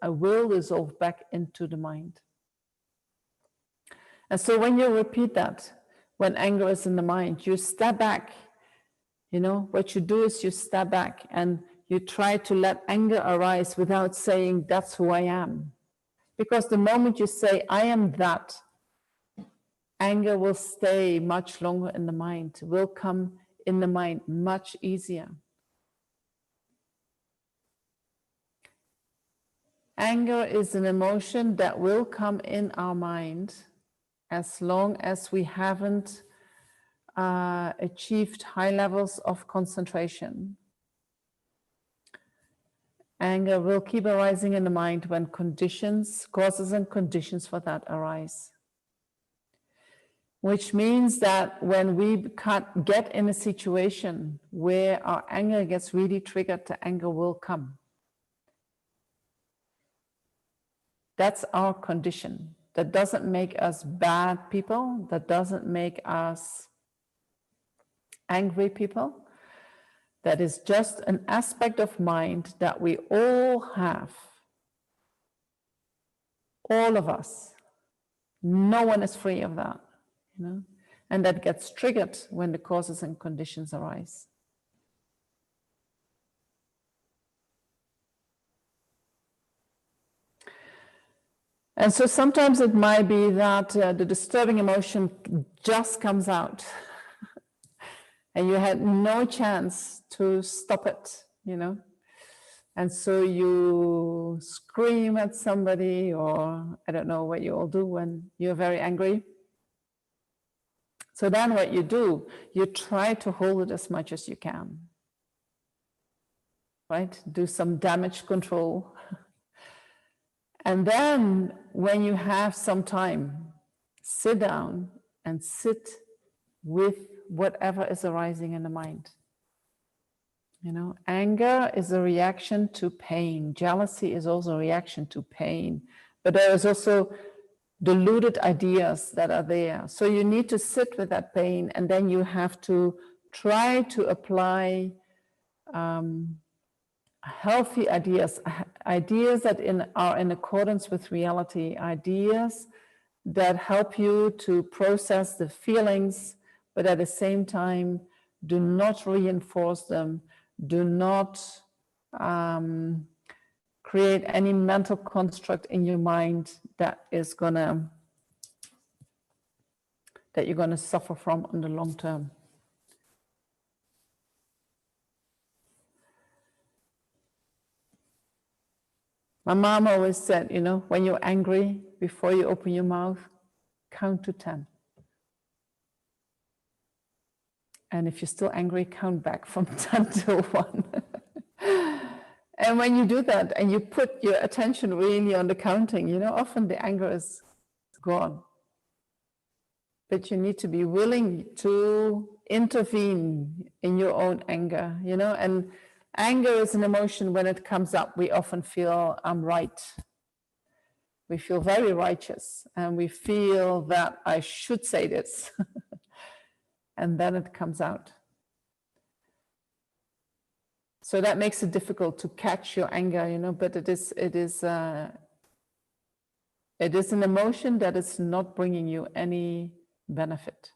will dissolve back into the mind. And so when you repeat that, when anger is in the mind, you step back. You know, what you do is you step back and you try to let anger arise without saying, that's who I am. Because the moment you say, I am that, anger will stay much longer in the mind, will come in the mind much easier. Anger is an emotion that will come in our mind as long as we haven't achieved high levels of concentration. Anger will keep arising in the mind when causes and conditions for that arise. Which means that when we get in a situation where our anger gets really triggered, the anger will come. That's our condition. That doesn't make us bad people. That doesn't make us angry people. That is just an aspect of mind that we all have. All of us. No one is free of that, you know? And that gets triggered when the causes and conditions arise. And so sometimes it might be that the disturbing emotion just comes out and you had no chance to stop it, you know. And so you scream at somebody, or I don't know what you all do when you're very angry. So then what you do, you try to hold it as much as you can, right? Do some damage control. And then when you have some time, sit down and sit with whatever is arising in the mind. You know, anger is a reaction to pain. Jealousy is also a reaction to pain. But there is also deluded ideas that are there. So you need to sit with that pain, and then you have to try to apply healthy ideas, ideas that are in accordance with reality, ideas that help you to process the feelings, but at the same time, do not reinforce them, do not create any mental construct in your mind that is that you're gonna suffer from in the long term. My mom always said, you know, when you're angry, before you open your mouth, count to 10. And if you're still angry, count back from 10 to 1. And when you do that and you put your attention really on the counting, you know, often the anger is gone. But you need to be willing to intervene in your own anger, you know, and anger is an emotion. When it comes up, we often feel, I'm right. We feel very righteous, and we feel that I should say this. And then it comes out. So that makes it difficult to catch your anger, you know, but it is an emotion that is not bringing you any benefit.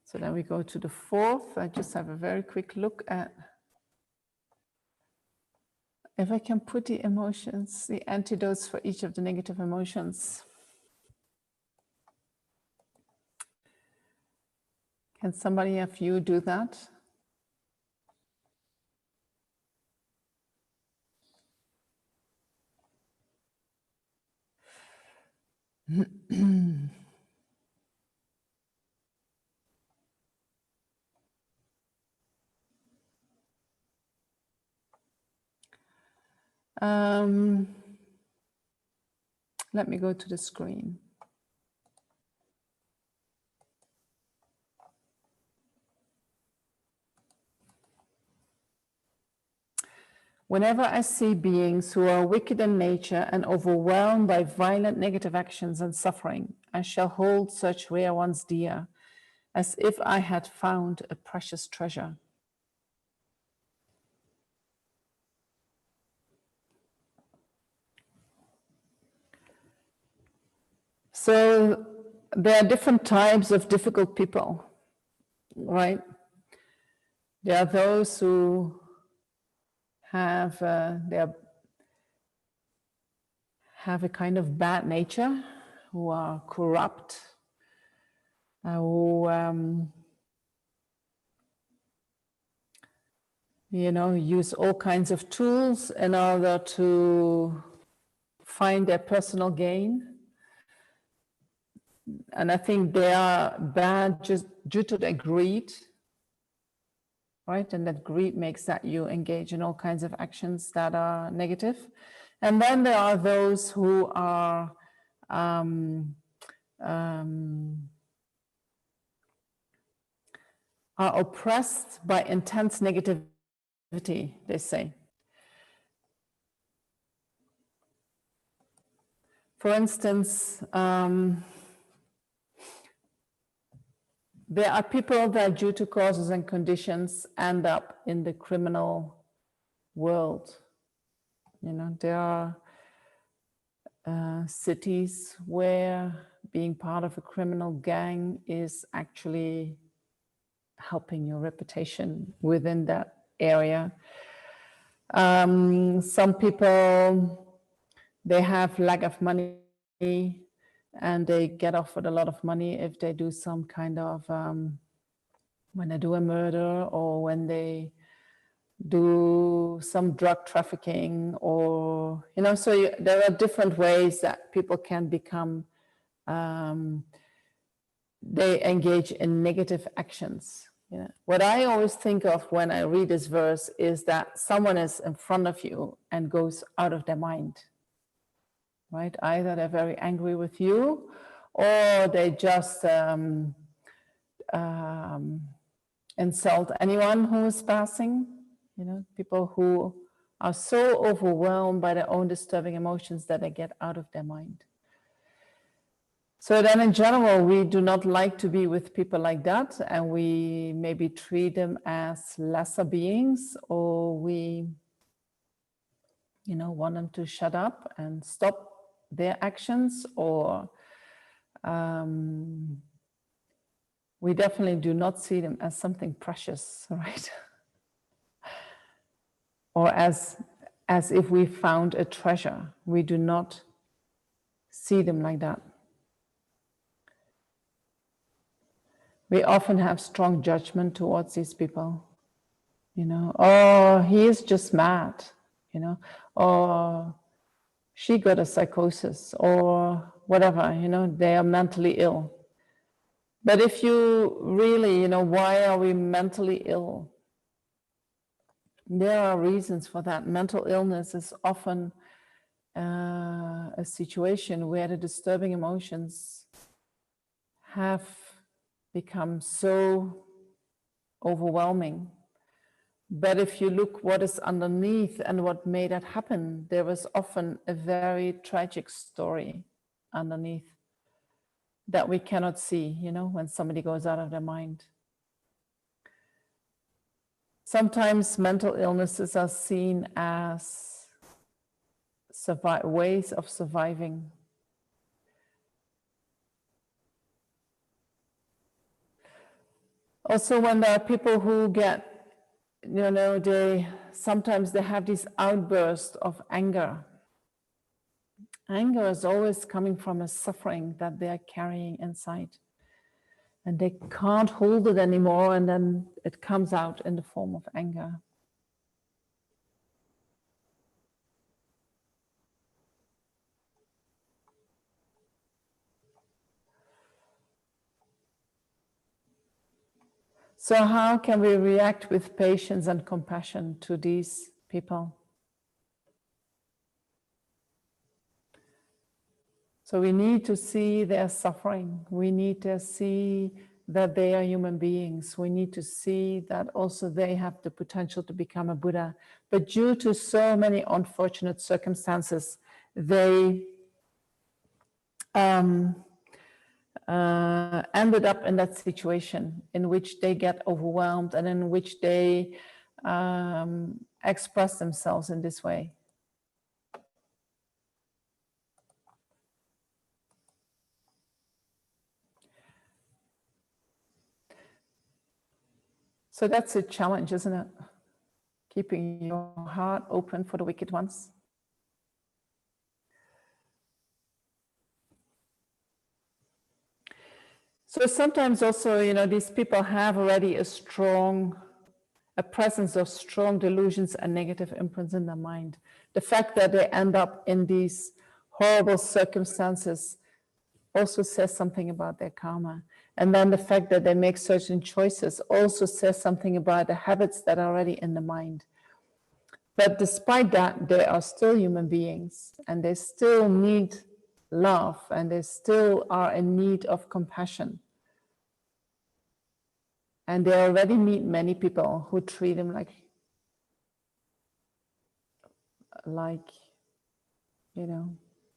So then we go to the fourth. I just have a very quick look at if I can put the emotions, the antidotes for each of the negative emotions. Can somebody of you do that? Let me go to the screen. Whenever I see beings who are wicked in nature and overwhelmed by violent negative actions and suffering, I shall hold such rare ones dear, as if I had found a precious treasure. So there are different types of difficult people, right? There are those who have a kind of bad nature, who are corrupt, who you know, use all kinds of tools in order to find their personal gain. And I think they are bad just due to their greed, right? And that greed makes that you engage in all kinds of actions that are negative. And then there are those who are oppressed by intense negativity, they say. For instance, there are people that due to causes and conditions end up in the criminal world. You know, there are cities where being part of a criminal gang is actually helping your reputation within that area. Some people, they have lack of money and they get off with a lot of money if they do some kind of, when they do a murder or when they do some drug trafficking, or, you know, so there are different ways that people can become, they engage in negative actions. Yeah. What I always think of when I read this verse is that someone is in front of you and goes out of their mind, right? Either they're very angry with you or they just insult anyone who is passing. You know, people who are so overwhelmed by their own disturbing emotions that they get out of their mind. So then in general, we do not like to be with people like that, and we maybe treat them as lesser beings, or we, want them to shut up and stop their actions, or we definitely do not see them as something precious, right? Or as if we found a treasure. We do not see them like that. We often have strong judgment towards these people. Oh, he is just mad, or she got a psychosis, or whatever, they are mentally ill. But if you really, why are we mentally ill? There are reasons for that. Mental illness is often a situation where the disturbing emotions have become so overwhelming. But if you look what is underneath and what made that happen, there was often a very tragic story underneath that we cannot see, when somebody goes out of their mind. Sometimes mental illnesses are seen as ways of surviving. Also, when there are people who get, sometimes they have these outbursts of anger. Anger is always coming from a suffering that they are carrying inside. And they can't hold it anymore, and then it comes out in the form of anger. So how can we react with patience and compassion to these people? So we need to see their suffering. We need to see that they are human beings. We need to see that also they have the potential to become a Buddha. But due to so many unfortunate circumstances, they ended up in that situation in which they get overwhelmed and in which they express themselves in this way. So that's a challenge, isn't it? Keeping your heart open for the wicked ones. So sometimes also, these people have already a presence of strong delusions and negative imprints in their mind. The fact that they end up in these horrible circumstances also says something about their karma. And then the fact that they make certain choices also says something about the habits that are already in the mind. But despite that, they are still human beings, and they still need love, and they still are in need of compassion. And they already meet many people who treat them like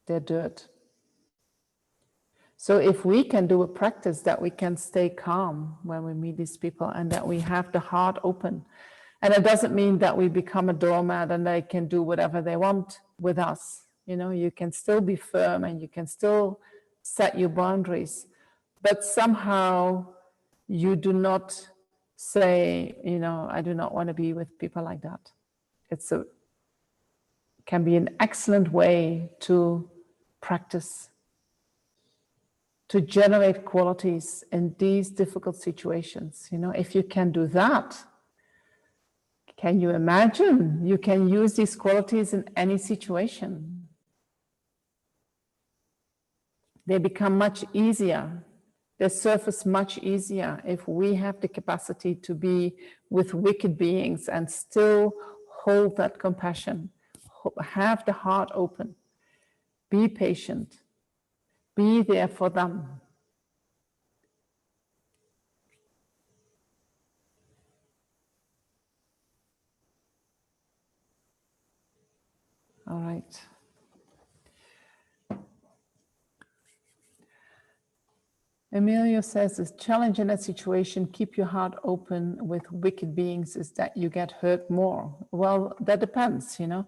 they're dirt. So if we can do a practice that we can stay calm when we meet these people, and that we have the heart open, and it doesn't mean that we become a doormat and they can do whatever they want with us. You can still be firm and you can still set your boundaries, but somehow you do not say, I do not want to be with people like that. Can be an excellent way to practice, to generate qualities in these difficult situations. If you can do that, can you imagine you can use these qualities in any situation? They become much easier. They surface much easier if we have the capacity to be with wicked beings and still hold that compassion, have the heart open, be patient, be there for them. All right. Emilio says, the challenge in that situation, keep your heart open with wicked beings, is that you get hurt more. Well, that depends, you know.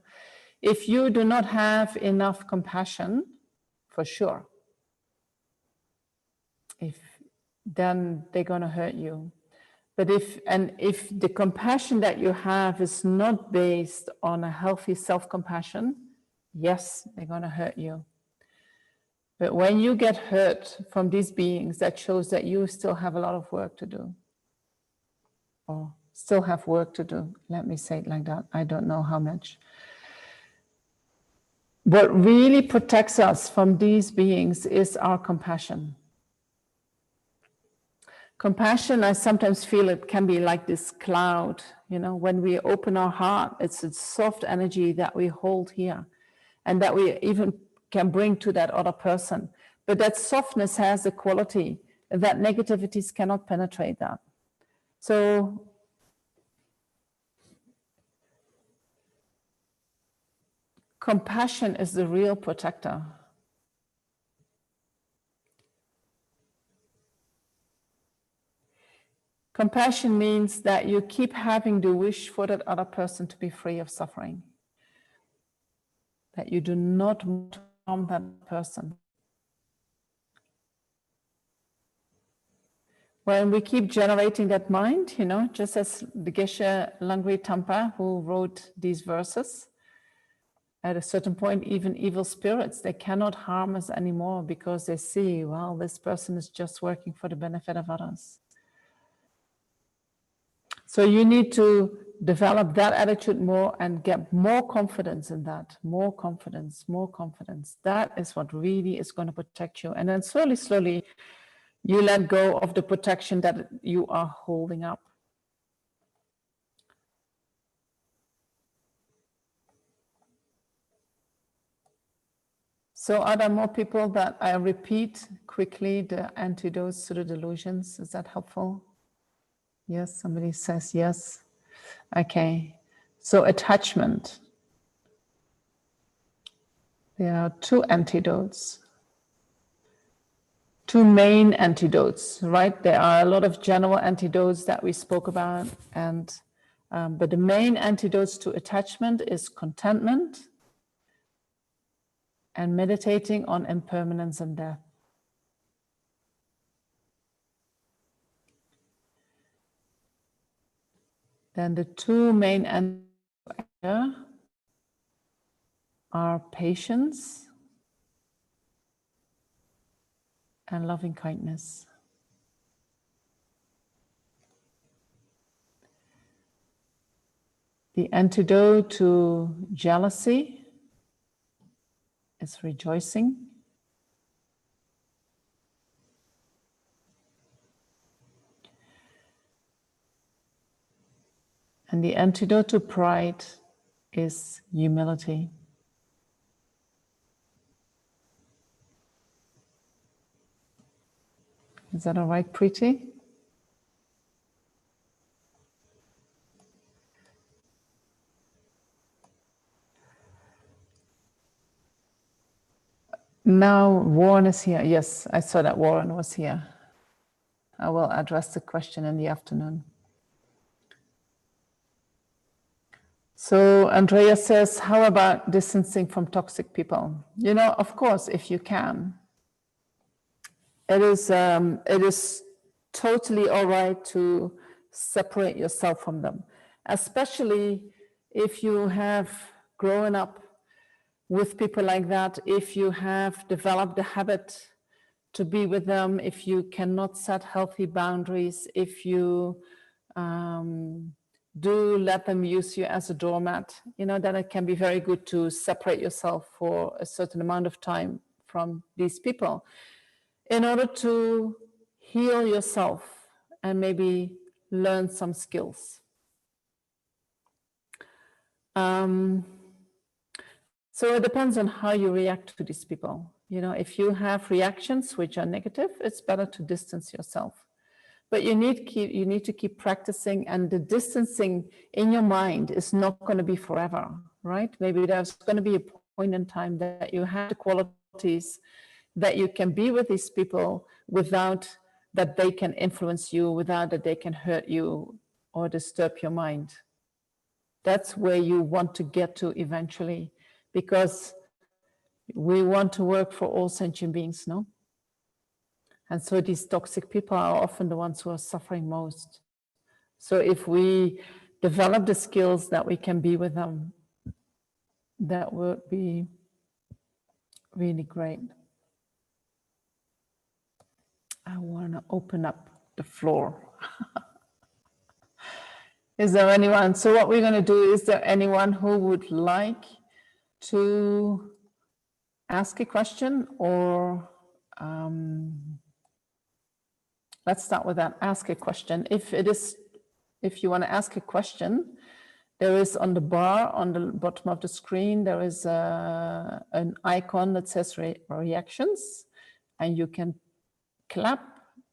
If you do not have enough compassion, for sure, then they're going to hurt you. But if the compassion that you have is not based on a healthy self-compassion, yes, they're going to hurt you. But when you get hurt from these beings, that shows that you still have a lot of work to do. Or still have work to do. Let me say it like that. I don't know how much. What really protects us from these beings is our compassion. Compassion, I sometimes feel it can be like this cloud, you know, when we open our heart, it's a soft energy that we hold here and that we even can bring to that other person. But that softness has a quality that negativities cannot penetrate that. So compassion is the real protector. Compassion means that you keep having the wish for that other person to be free of suffering. That you do not want to harm that person. When we keep generating that mind, you know, just as the Geshe Langri Tampa, who wrote these verses, at a certain point, even evil spirits, they cannot harm us anymore because they see, well, this person is just working for the benefit of others. So you need to develop that attitude more and get more confidence in that, more confidence, more confidence. That is what really is going to protect you. And then slowly, slowly, you let go of the protection that you are holding up. So are there more people that I repeat quickly the antidotes to the delusions? Is that helpful? Yes, somebody says yes. Okay, so attachment. There are two antidotes. Two main antidotes, right? There are a lot of general antidotes that we spoke about, and but the main antidotes to attachment is contentment and meditating on impermanence and death. Then the two main antidotes are patience and loving kindness. The antidote to jealousy is rejoicing. And the antidote to pride is humility. Is that all right, Preeti? Now Warren is here. Yes, I saw that Warren was here. I will address the question in the afternoon. So Andrea says, how about distancing from toxic people? You know, of course, if you can. It is totally all right to separate yourself from them, especially if you have grown up with people like that, if you have developed the habit to be with them, if you cannot set healthy boundaries, if you do let them use you as a doormat, you know, then it can be very good to separate yourself for a certain amount of time from these people in order to heal yourself and maybe learn some skills. So it depends on how you react to these people. You know, if you have reactions which are negative, it's better to distance yourself. But you need to keep practicing, and the distancing in your mind is not going to be forever, right? Maybe there's going to be a point in time that you have the qualities that you can be with these people without that they can influence you, without that they can hurt you or disturb your mind. That's where you want to get to eventually, because we want to work for all sentient beings, no? And so these toxic people are often the ones who are suffering most. So if we develop the skills that we can be with them, that would be really great. I want to open up the floor. Is there anyone? So what we're going to do, is there anyone who would like to ask a question, or let's start with that, ask a question. If you want to ask a question, there is on the bar on the bottom of the screen, there is an icon that says reactions, and you can clap.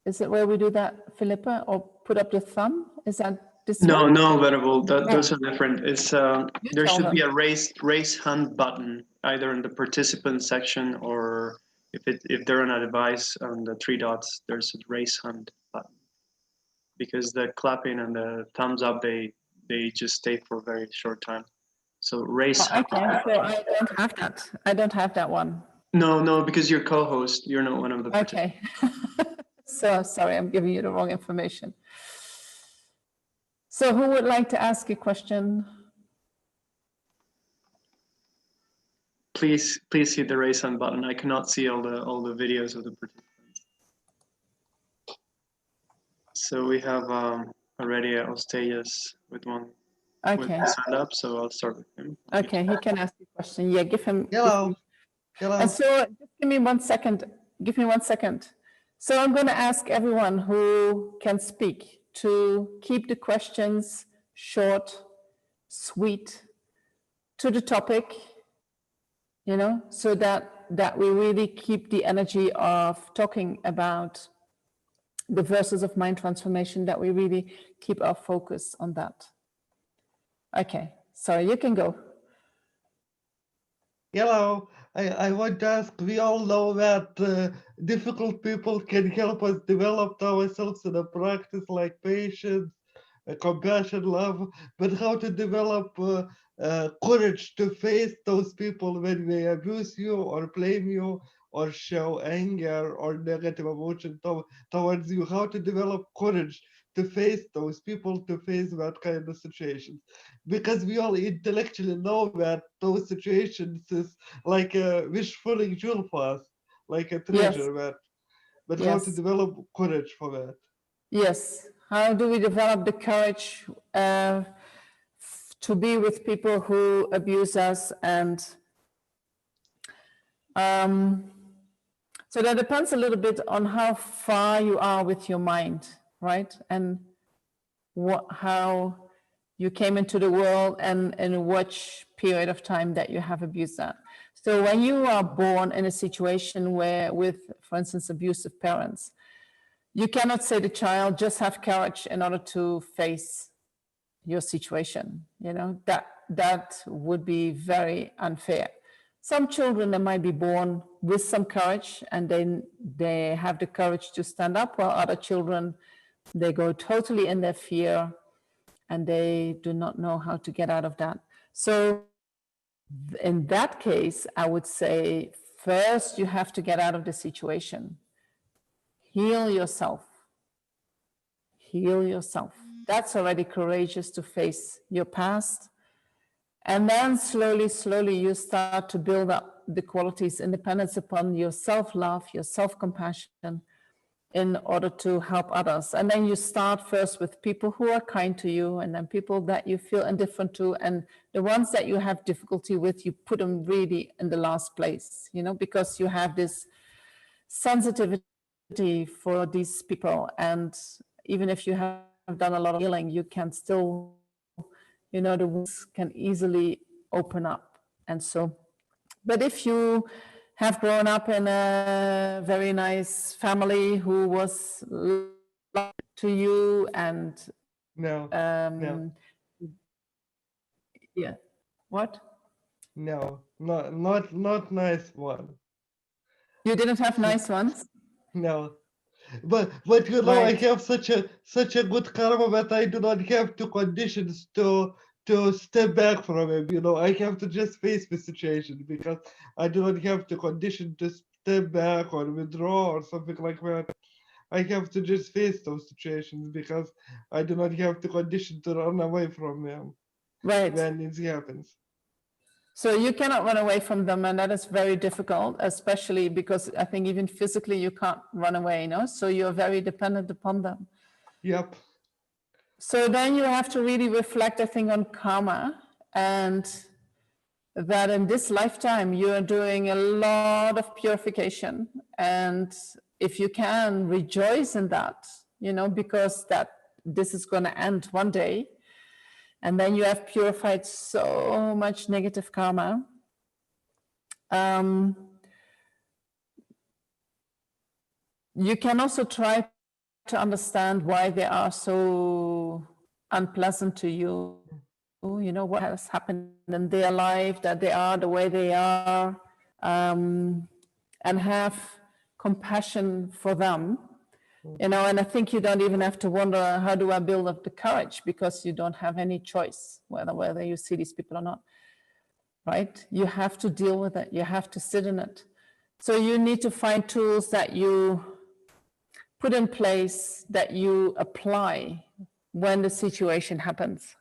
Is it where we do that, Philippa, or put up the thumb? Is that this one? No, Venerable, those are different. It's there should be a raise hand button either in the participant section, or if they're on a device on the three dots, there's a raise hand button. Because the clapping and the thumbs up, they just stay for a very short time. So raise hand. Okay, so I don't have that. I don't have that one. No, because you're co-host. You're not one of the participants. Okay. So sorry, I'm giving you the wrong information. So who would like to ask a question? Please hit the raise hand button. I cannot see all the videos of the participants. So we have already Osteas with one. Okay. With his hand up, so I'll start with him. Okay, he can ask the question. Yeah, give him. Hello. Hello. And so just give me 1 second. Give me 1 second. So I'm going to ask everyone who can speak to keep the questions short, sweet, to the topic, you know, so that we really keep the energy of talking about the verses of mind transformation, that we really keep our focus on that. Okay, sorry, you can go. Hello. I want to ask, we all know that difficult people can help us develop ourselves in a practice like patience, compassion, love, but how to develop courage to face those people when they abuse you or blame you or show anger or negative emotion towards you, how to develop courage to face those people, to face that kind of situations. Because we all intellectually know that those situations is like a wish-fulfilling jewel for us, like a treasure. Yes. But how to develop courage for that? Yes. How do we develop the courage to be with people who abuse us? And so that depends a little bit on how far you are with your mind, right? And how you came into the world, and in which period of time that you have abused that. So when you are born in a situation where, with, for instance, abusive parents, you cannot say to the child, just have courage in order to face your situation. You know, that would be very unfair. Some children, they might be born with some courage, and then they have the courage to stand up, while other children, they go totally in their fear, and they do not know how to get out of that. So in that case, I would say, first you have to get out of the situation. Heal yourself. Heal yourself. That's already courageous, to face your past. And then slowly, slowly you start to build up the qualities, independence upon your self-love, your self-compassion, in order to help others. And then you start first with people who are kind to you, and then people that you feel indifferent to, and the ones that you have difficulty with, you put them really in the last place, you know, because you have this sensitivity for these people. And even if you have done a lot of healing, you can still, you know, the wounds can easily open up. And so, but if you have grown up in a very nice family who was loving to you, and No. Yeah, what? No, not nice one. You didn't have nice ones? No. But you know, I have such a good karma that I do not have to conditions to step back from it. You know, I have to just face the situation because I do not have to condition to step back or withdraw or something like that. I have to just face those situations because I do not have to condition to run away from them. Right. When it happens. So you cannot run away from them, and that is very difficult, especially because I think even physically you can't run away, you know? So you're very dependent upon them. Yep. So then you have to really reflect, I think, on karma, and that in this lifetime you are doing a lot of purification, and if you can rejoice in that, you know, because that this is going to end one day, and then you have purified so much negative karma. You can also try to understand why they are so unpleasant to you. You know, what has happened in their life that they are the way they are, and have compassion for them. You know, and I think you don't even have to wonder, how do I build up the courage? Because you don't have any choice whether you see these people or not, right? You have to deal with it. You have to sit in it. So you need to find tools that you put in place, that you apply when the situation happens.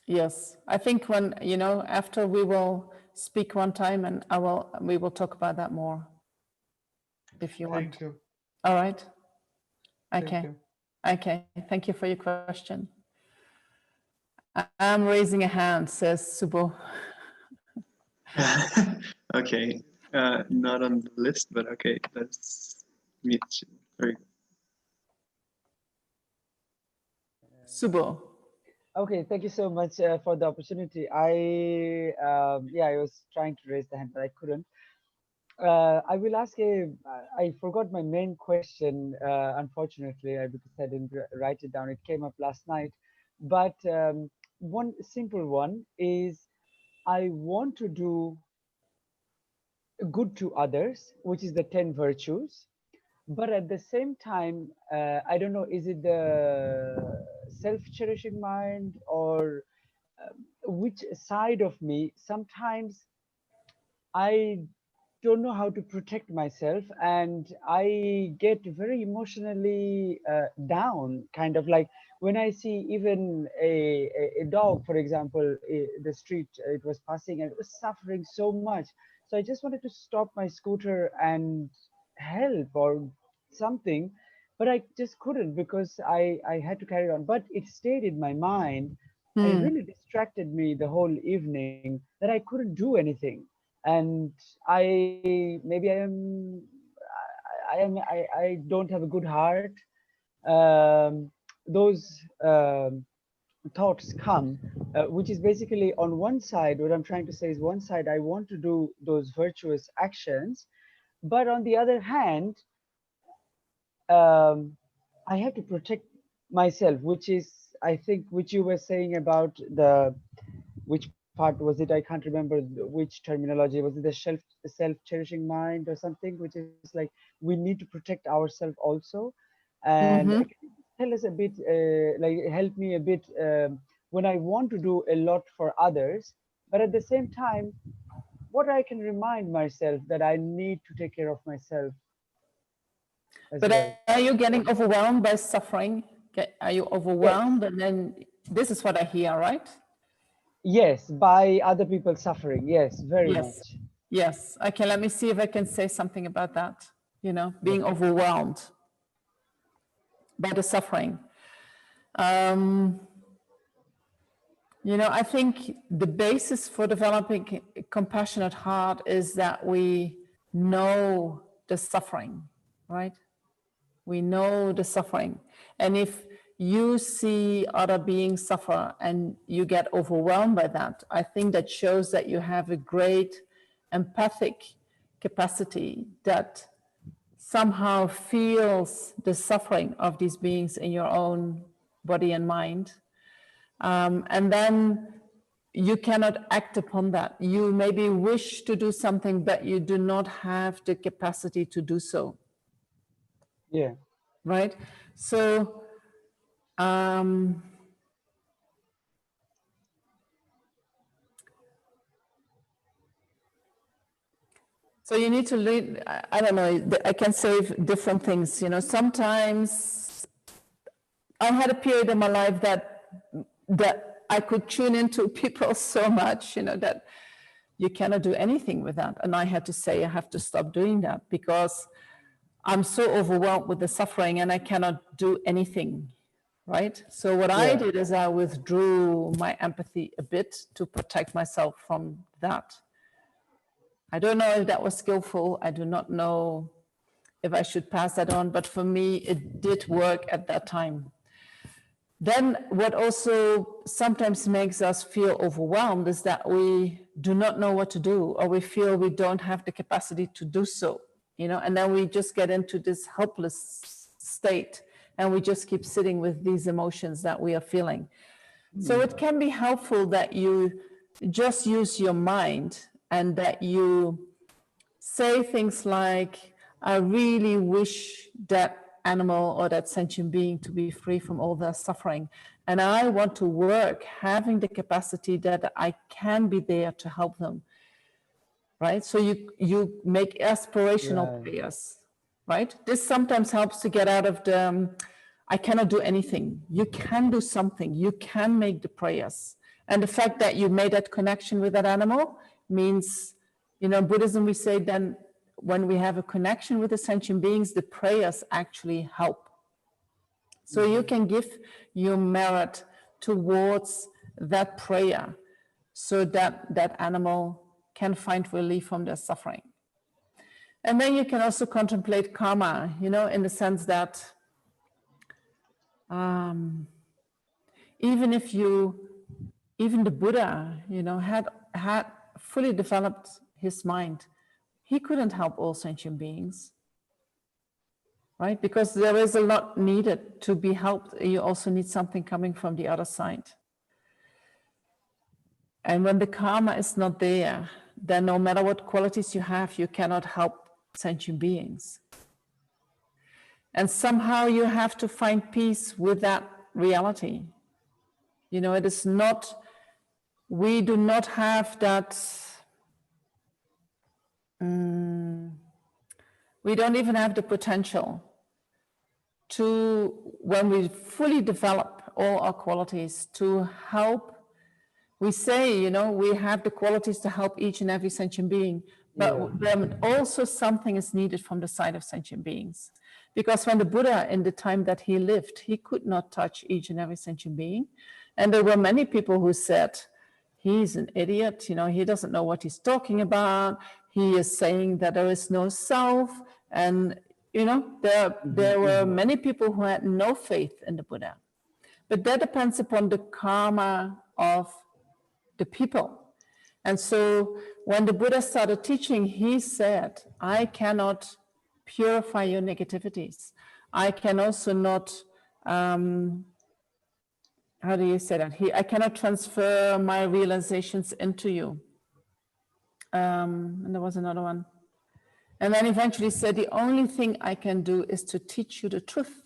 Yes, I think when, you know, after we will speak one time, and we will talk about that more if you want. Thank you. All right. Okay. Thank you. Okay. Thank you for your question. I'm raising a hand, says Subo. Okay. Not on the list, but okay. Let's meet you. Very good. Subo. Okay, thank you so much for the opportunity. I was trying to raise the hand, but I couldn't. I will ask I forgot my main question, unfortunately, because I didn't write it down. It came up last night. But one simple one is, I want to do good to others, which is the 10 virtues. But at the same time, I don't know, is it the self-cherishing mind, or which side of me? Sometimes I don't know how to protect myself, and I get very emotionally down, kind of like when I see even a dog, for example, the street, it was passing and it was suffering so much. So I just wanted to stop my scooter and help or something, but I just couldn't because I had to carry on. But it stayed in my mind, and it really distracted me the whole evening, that I couldn't do anything. And I don't have a good heart. Those thoughts come, which is basically, on one side, what I'm trying to say is, one side I want to do those virtuous actions, but on the other hand, I have to protect myself, which is, I think, which you were saying about which part was it? I can't remember which terminology. Was it the self-cherishing mind or something, which is like, we need to protect ourselves also? And can you tell us a bit, like help me a bit, when I want to do a lot for others, but at the same time, what I can remind myself that I need to take care of myself as well. Are you getting overwhelmed by suffering? Are you overwhelmed? Yes. And then this is what I hear, right? Yes, by other people's suffering. Yes, very much. Yes. Okay, let me see if I can say something about that. You know, being overwhelmed by the suffering. You know, I think the basis for developing a compassionate heart is that we know the suffering, right? We know the suffering. And if you see other beings suffer and you get overwhelmed by that, I think that shows that you have a great empathic capacity that somehow feels the suffering of these beings in your own body and mind. And then you cannot act upon that. You maybe wish to do something, but you do not have the capacity to do so. Yeah. Right? So, so you need to lead, I don't know, I can say different things. You know, sometimes I had a period in my life that I could tune into people so much, you know, that you cannot do anything with that. And I had to say, I have to stop doing that because I'm so overwhelmed with the suffering and I cannot do anything, right? So what I did is I withdrew my empathy a bit to protect myself from that. I don't know if that was skillful. I do not know if I should pass that on, but for me, it did work at that time. Then what also sometimes makes us feel overwhelmed is that we do not know what to do, or we feel we don't have the capacity to do so, you know, and then we just get into this helpless state and we just keep sitting with these emotions that we are feeling. So it can be helpful that you just use your mind and that you say things like, I really wish that animal or that sentient being to be free from all their suffering. And I want to work having the capacity that I can be there to help them, right? So you make aspirational prayers, right? This sometimes helps to get out of the, I cannot do anything. You can do something. You can make the prayers. And the fact that you made that connection with that animal means, you know, in Buddhism, we say then when we have a connection with the sentient beings, the prayers actually help. So you can give your merit towards that prayer so that that animal can find relief from their suffering. And then you can also contemplate karma, you know, in the sense that even the Buddha, you know, had fully developed his mind, he couldn't help all sentient beings, right? Because there is a lot needed to be helped. You also need something coming from the other side. And when the karma is not there, then no matter what qualities you have, you cannot help sentient beings. And somehow you have to find peace with that reality. You know, it is not, we do not have that, we don't even have the potential to, when we fully develop all our qualities, to help. We say, you know, we have the qualities to help each and every sentient being, but then also something is needed from the side of sentient beings. Because when the Buddha, in the time that he lived, he could not touch each and every sentient being. And there were many people who said, he's an idiot, you know, he doesn't know what he's talking about. He is saying that there is no self. And, you know, there were many people who had no faith in the Buddha. But that depends upon the karma of the people. And so when the Buddha started teaching, he said, I cannot purify your negativities. I can also not, how do you say that? I cannot transfer my realizations into you. And there was another one. And then eventually said, the only thing I can do is to teach you the truth.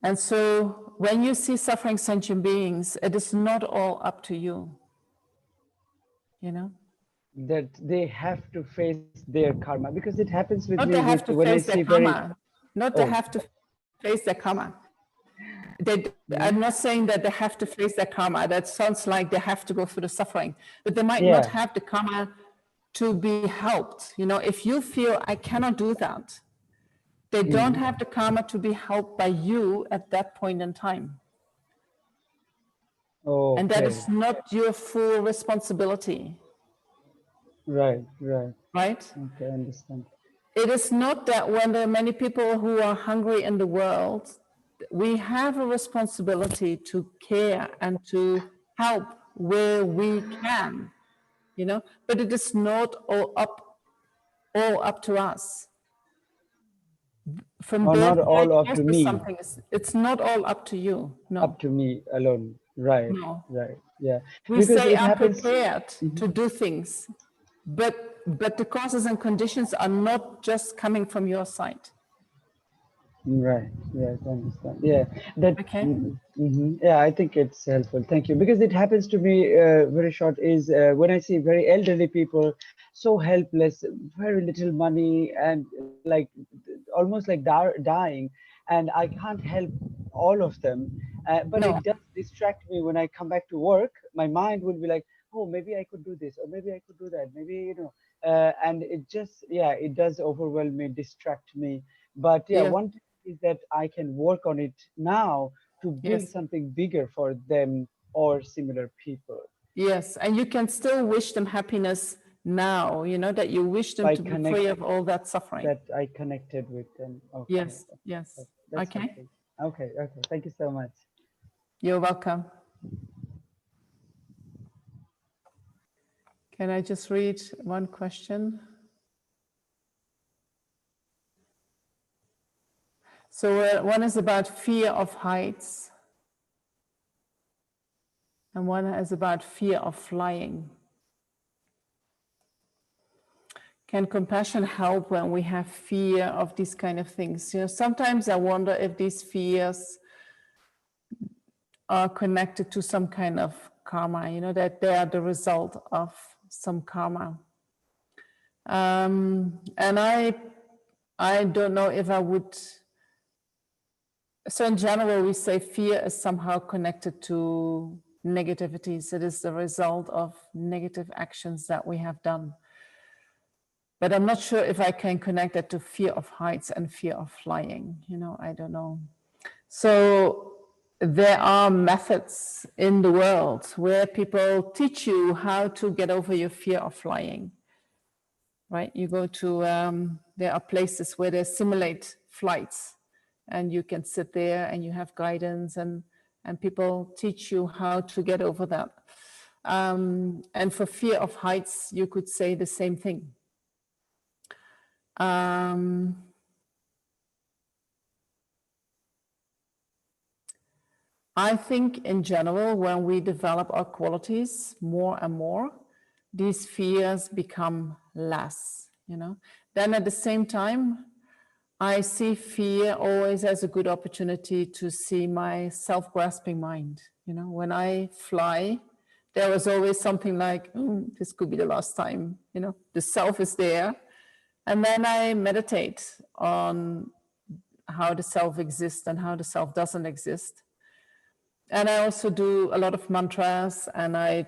And so when you see suffering sentient beings, it is not all up to you, you know? That they have to face their karma, because it happens with Not me. they have to face their karma. Not they have to face their karma. I'm not saying that they have to face their karma. That sounds like they have to go through the suffering, but they might not have the karma to be helped. You know, if you feel I cannot do that, they don't have the karma to be helped by you at that point in time. And that is not your full responsibility. Right. Right? Okay, I understand. It is not that when there are many people who are hungry in the world, we have a responsibility to care and to help where we can, you know, but it is not all up to us. from or not birthright, all up to also me? something it's not all up to you. No. Up to me alone. Right. No. Right. Yeah. We Because say it I'm happens. prepared to do things, but the causes and conditions are not just coming from your side. Right. Yes, I understand. Yeah. That. Okay. Yeah, I think it's helpful. Thank you. Because it happens to me. Very short is when I see very elderly people, so helpless, very little money, and like almost like dying, and I can't help all of them. But No. it does distract me when I come back to work. My mind will be like, oh, maybe I could do this, or maybe I could do that, maybe, you know, and it just, yeah, it does overwhelm me, distract me. But yeah, Yes. one thing is that I can work on it now to build Yes. something bigger for them or similar people. Yes, and you can still wish them happiness now, you know, that you wish them By to be free of all that suffering. that I connected with them. Okay. Yes, yes. That's Okay. helpful. Okay. Okay. Thank you so much. You're welcome. Can I just read one question? So one is about fear of heights, and one is about fear of flying. Can compassion help when we have fear of these kind of things? You know, sometimes I wonder if these fears are connected to some kind of karma, you know, that they are the result of some karma. And I don't know if I would, so in general, we say fear is somehow connected to negativities. It is the result of negative actions that we have done. But I'm not sure if I can connect that to fear of heights and fear of flying, you know, I don't know. So there are methods in the world where people teach you how to get over your fear of flying, right? You go to, there are places where they simulate flights and you can sit there and you have guidance and people teach you how to get over that. And for fear of heights, you could say the same thing. I think in general, when we develop our qualities more and more, these fears become less, you know. Then at the same time, I see fear always as a good opportunity to see my self-grasping mind. You know, when I fly, there was always something like, this could be the last time, you know, the self is there. And then I meditate on how the self exists and how the self doesn't exist. And I also do a lot of mantras, and I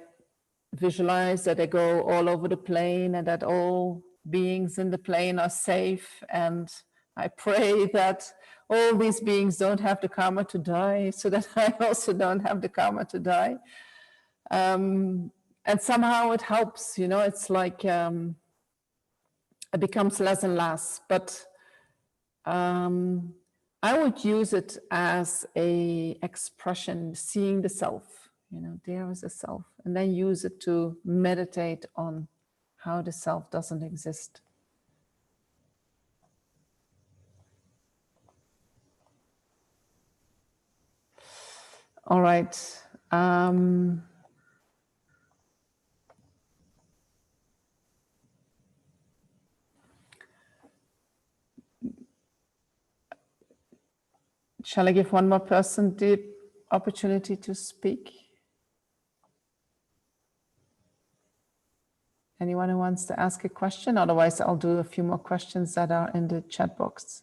visualize that I go all over the plane and that all beings in the plane are safe. And I pray that all these beings don't have the karma to die, so that I also don't have the karma to die. And somehow it helps, you know, it's like it becomes less and less. But I would use it as a expression, seeing the self, you know, there is a self, and then use it to meditate on how the self doesn't exist. All right. Shall I give one more person the opportunity to speak? Anyone who wants to ask a question? Otherwise, I'll do a few more questions that are in the chat box.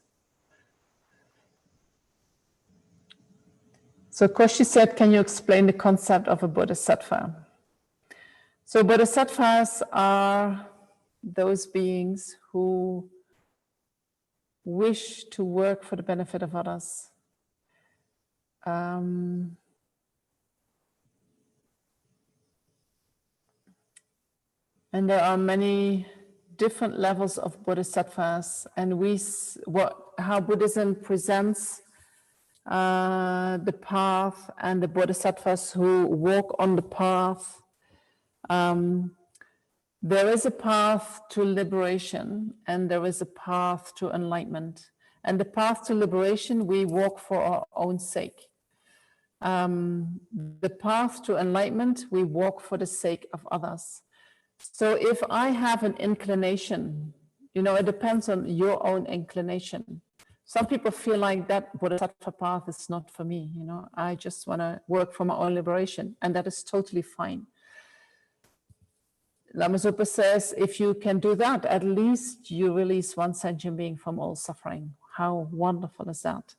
So Koshi said, can you explain the concept of a bodhisattva? So bodhisattvas are those beings who wish to work for the benefit of others. And there are many different levels of bodhisattvas, and how Buddhism presents the path and the bodhisattvas who walk on the path. There is a path to liberation and there is a path to enlightenment. And the path to liberation, we walk for our own sake. The path to enlightenment, we walk for the sake of others. So if I have an inclination, you know, it depends on your own inclination. Some people feel like that Bodhisattva path is not for me, you know, I just want to work for my own liberation, and that is totally fine. Lama Zopa says, if you can do that, at least you release one sentient being from all suffering. How wonderful is that?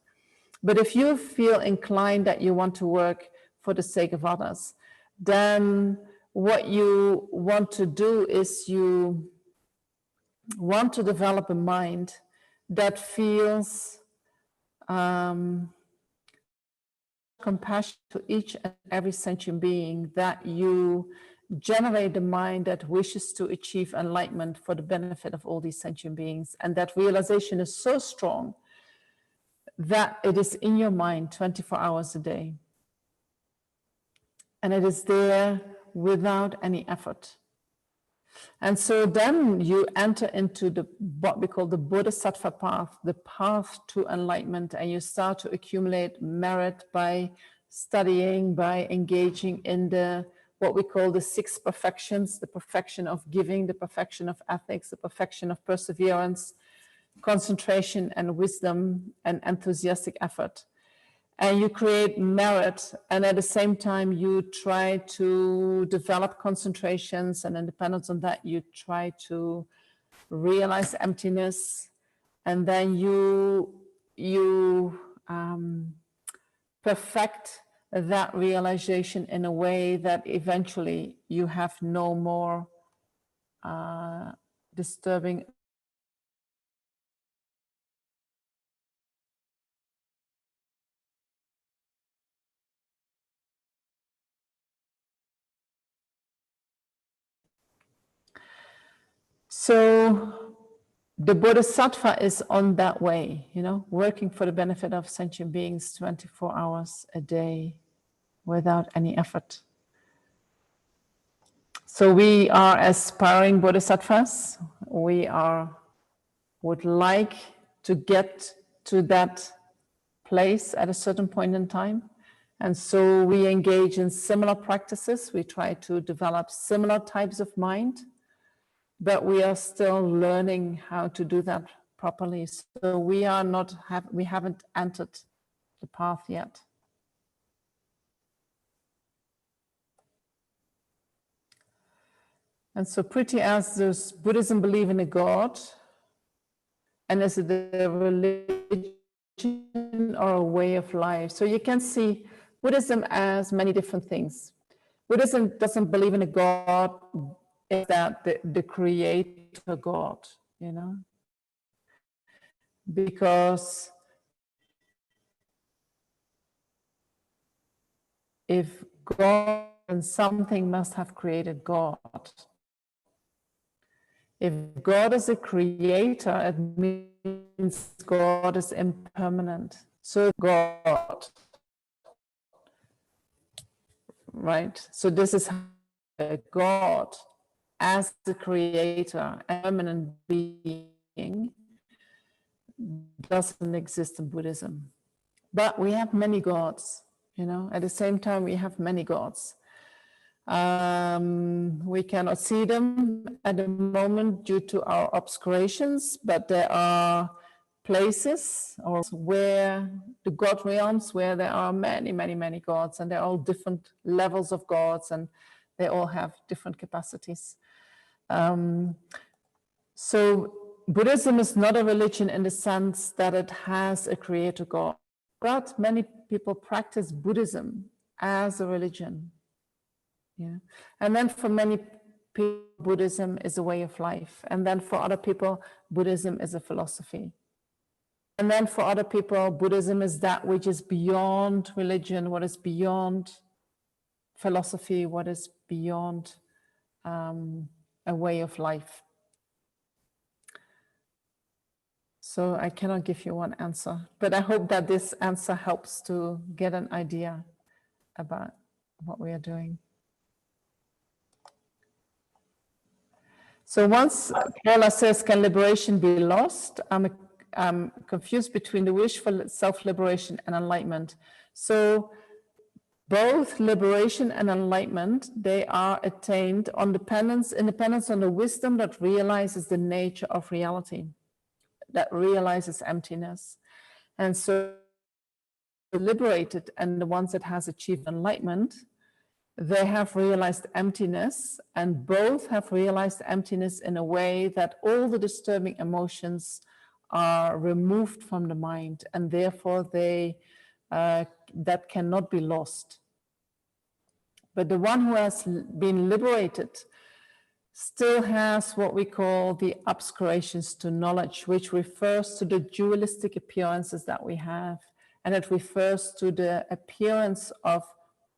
But if you feel inclined that you want to work for the sake of others, then what you want to do is you want to develop a mind that feels compassion to each and every sentient being, that you generate a mind that wishes to achieve enlightenment for the benefit of all these sentient beings. And that realization is so strong that it is in your mind 24 hours a day. And it is there without any effort. And so then you enter into what we call the Bodhisattva path, the path to enlightenment, and you start to accumulate merit by studying, by engaging in what we call the 6 perfections, the perfection of giving, the perfection of ethics, the perfection of perseverance, concentration and wisdom and enthusiastic effort. And you create merit, and at the same time you try to develop concentrations, and independence on that you try to realize emptiness, and then you perfect that realization in a way that eventually you have no more disturbing So the Bodhisattva is on that way, you know, working for the benefit of sentient beings 24 hours a day without any effort. So we are aspiring Bodhisattvas. We would like to get to that place at a certain point in time. And so we engage in similar practices. We try to develop similar types of mind. But we are still learning how to do that properly. So we haven't entered the path yet. And so pretty as does Buddhism believe in a God, and is it a religion or a way of life? So you can see Buddhism as many different things. Buddhism doesn't believe in a God, is that the creator God, you know? Because if God, and something must have created God. If God is a creator, it means God is impermanent. So God, right? So this is God as the creator, a permanent being, doesn't exist in Buddhism. But we have many gods, you know, at the same time we have many gods. We cannot see them at the moment due to our obscurations, but there are places or where the God realms where there are many, many, many gods, and they're all different levels of gods, and they all have different capacities. So Buddhism is not a religion in the sense that it has a creator God, but many people practice Buddhism as a religion. Yeah. And then for many people, Buddhism is a way of life. And then for other people, Buddhism is a philosophy. And then for other people, Buddhism is that which is beyond religion, what is beyond philosophy, what is beyond a way of life. So I cannot give you one answer, but I hope that this answer helps to get an idea about what we are doing. So once Paula says, can liberation be lost? confused between the wish for self-liberation and enlightenment. So both liberation and enlightenment, they are attained on independence on the wisdom that realizes the nature of reality, that realizes emptiness. And so the liberated and the ones that has achieved enlightenment, they have realized emptiness, and both have realized emptiness in a way that all the disturbing emotions are removed from the mind, and therefore they that cannot be lost. But the one who has been liberated still has what we call the obscurations to knowledge, which refers to the dualistic appearances that we have, and it refers to the appearance of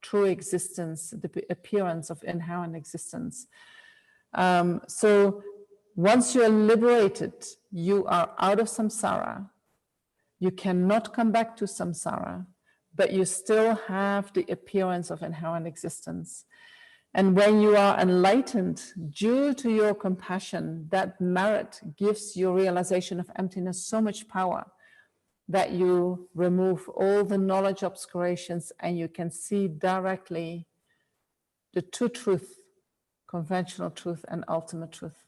true existence, the appearance of inherent existence. So once you're liberated, you are out of samsara. You cannot come back to samsara, but you still have the appearance of inherent existence. And when you are enlightened, due to your compassion, that merit gives your realization of emptiness so much power that you remove all the knowledge obscurations and you can see directly the true truth, conventional truth and ultimate truth.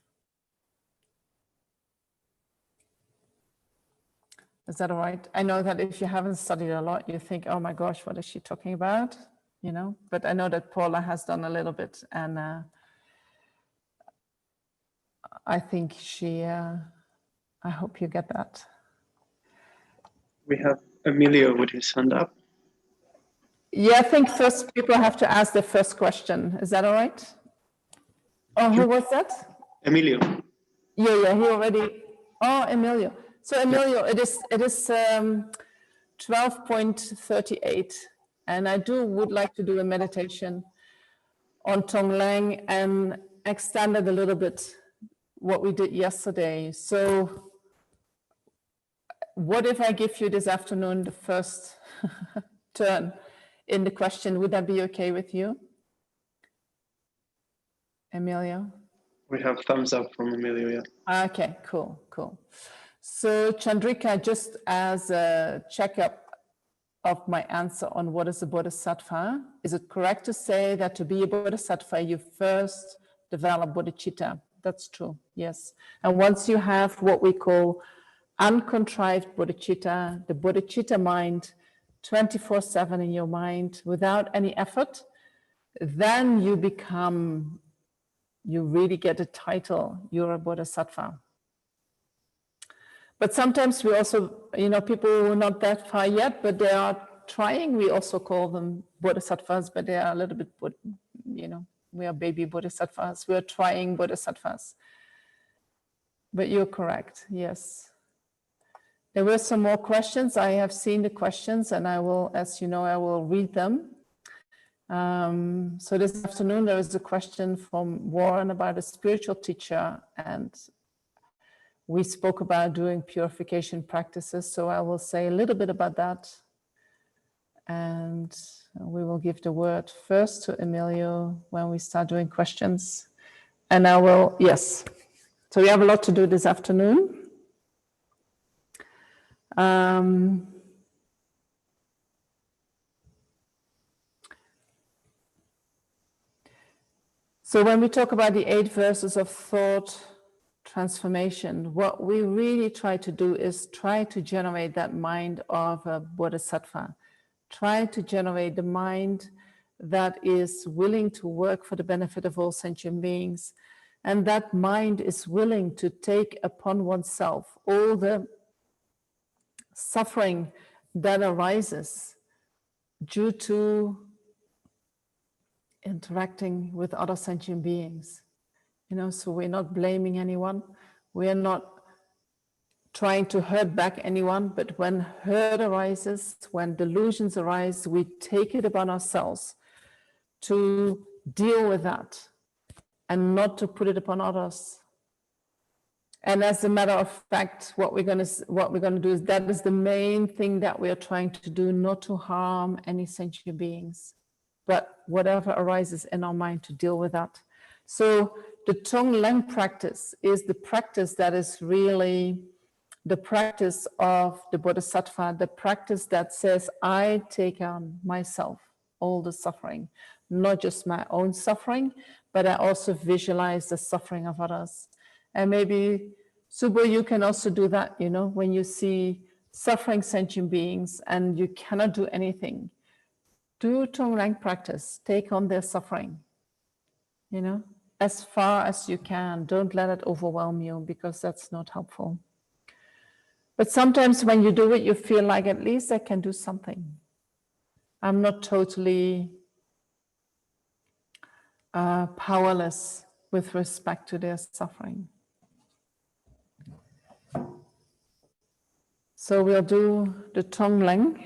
Is that all right? I know that if you haven't studied a lot, you think, oh my gosh, what is she talking about? You know, but I know that Paula has done a little bit, and I think she, I hope you get that. We have Emilio with his hand up. Yeah, I think first people have to ask the first question. Is that all right? Oh, who was that? Emilio. Yeah, he already. Oh, Emilio. So Emilio, it is 12.38, and I would like to do a meditation on Tonglang and extend it a little bit what we did yesterday. So what if I give you this afternoon the first turn in the question? Would that be okay with you, Emilio? We have thumbs up from Emilio, yeah. Okay, cool. So Chandrika, just as a checkup of my answer on what is a bodhisattva, is it correct to say that to be a bodhisattva, you first develop bodhicitta? That's true, yes. And once you have what we call uncontrived bodhicitta, the bodhicitta mind, 24/7 in your mind, without any effort, then you really get a title, you're a bodhisattva. But sometimes we also, people who are not that far yet, but they are trying, we also call them bodhisattvas, but they are a little bit, we are baby bodhisattvas, we are trying bodhisattvas. But you're correct, yes. There were some more questions. I have seen the questions, and I will, as you know, I will read them. So this afternoon, there is a question from Warren about a spiritual teacher, and we spoke about doing purification practices. So I will say a little bit about that. And we will give the word first to Emilio when we start doing questions. And I will, yes. So we have a lot to do this afternoon. So when we talk about the 8 verses of thought transformation, what we really try to do is try to generate that mind of a bodhisattva. Try to generate the mind that is willing to work for the benefit of all sentient beings. And that mind is willing to take upon oneself all the suffering that arises due to interacting with other sentient beings. So we're not blaming anyone. We are not trying to hurt back anyone, but when hurt arises, when delusions arise, we take it upon ourselves to deal with that and not to put it upon others. And as a matter of fact, what we're going to do is that is the main thing that we are trying to do, not to harm any sentient beings, but whatever arises in our mind to deal with that. So the Tonglang practice is the practice that is really the practice of the Bodhisattva, the practice that says, I take on myself all the suffering, not just my own suffering, but I also visualize the suffering of others. And maybe, Subo, you can also do that, you know, when you see suffering sentient beings and you cannot do anything. Do Tonglang practice, take on their suffering, you know, as far as you can. Don't let it overwhelm you, because that's not helpful. But sometimes when you do it, you feel like, at least I can do something. I'm not totally powerless with respect to their suffering. So we'll do the Tonglang,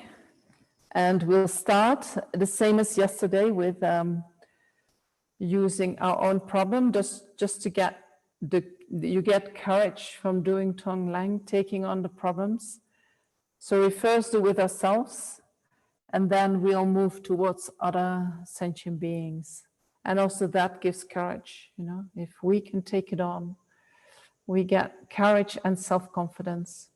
and we'll start the same as yesterday with using our own problem, just to get you get courage from doing Tonglang, taking on the problems. So we first do with ourselves, and then we'll move towards other sentient beings. And also that gives courage, you know, if we can take it on, we get courage and self-confidence.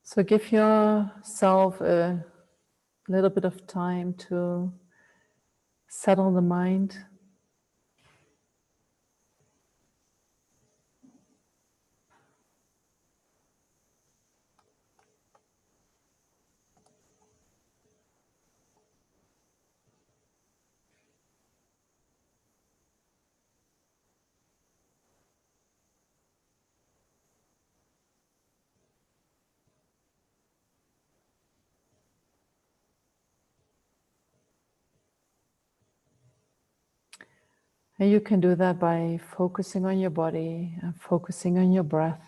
So give yourself a little bit of time to settle the mind. And you can do that by focusing on your body and focusing on your breath.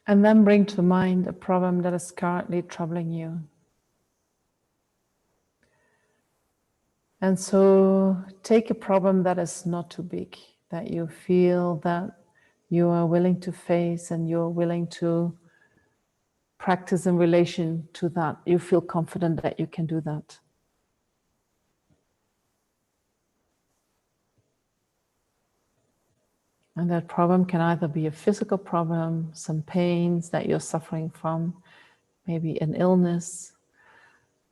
And then bring to mind a problem that is currently troubling you. And so take a problem that is not too big, that you feel that you are willing to face and you're willing to practice in relation to that. You feel confident that you can do that. And that problem can either be a physical problem, some pains that you're suffering from, maybe an illness,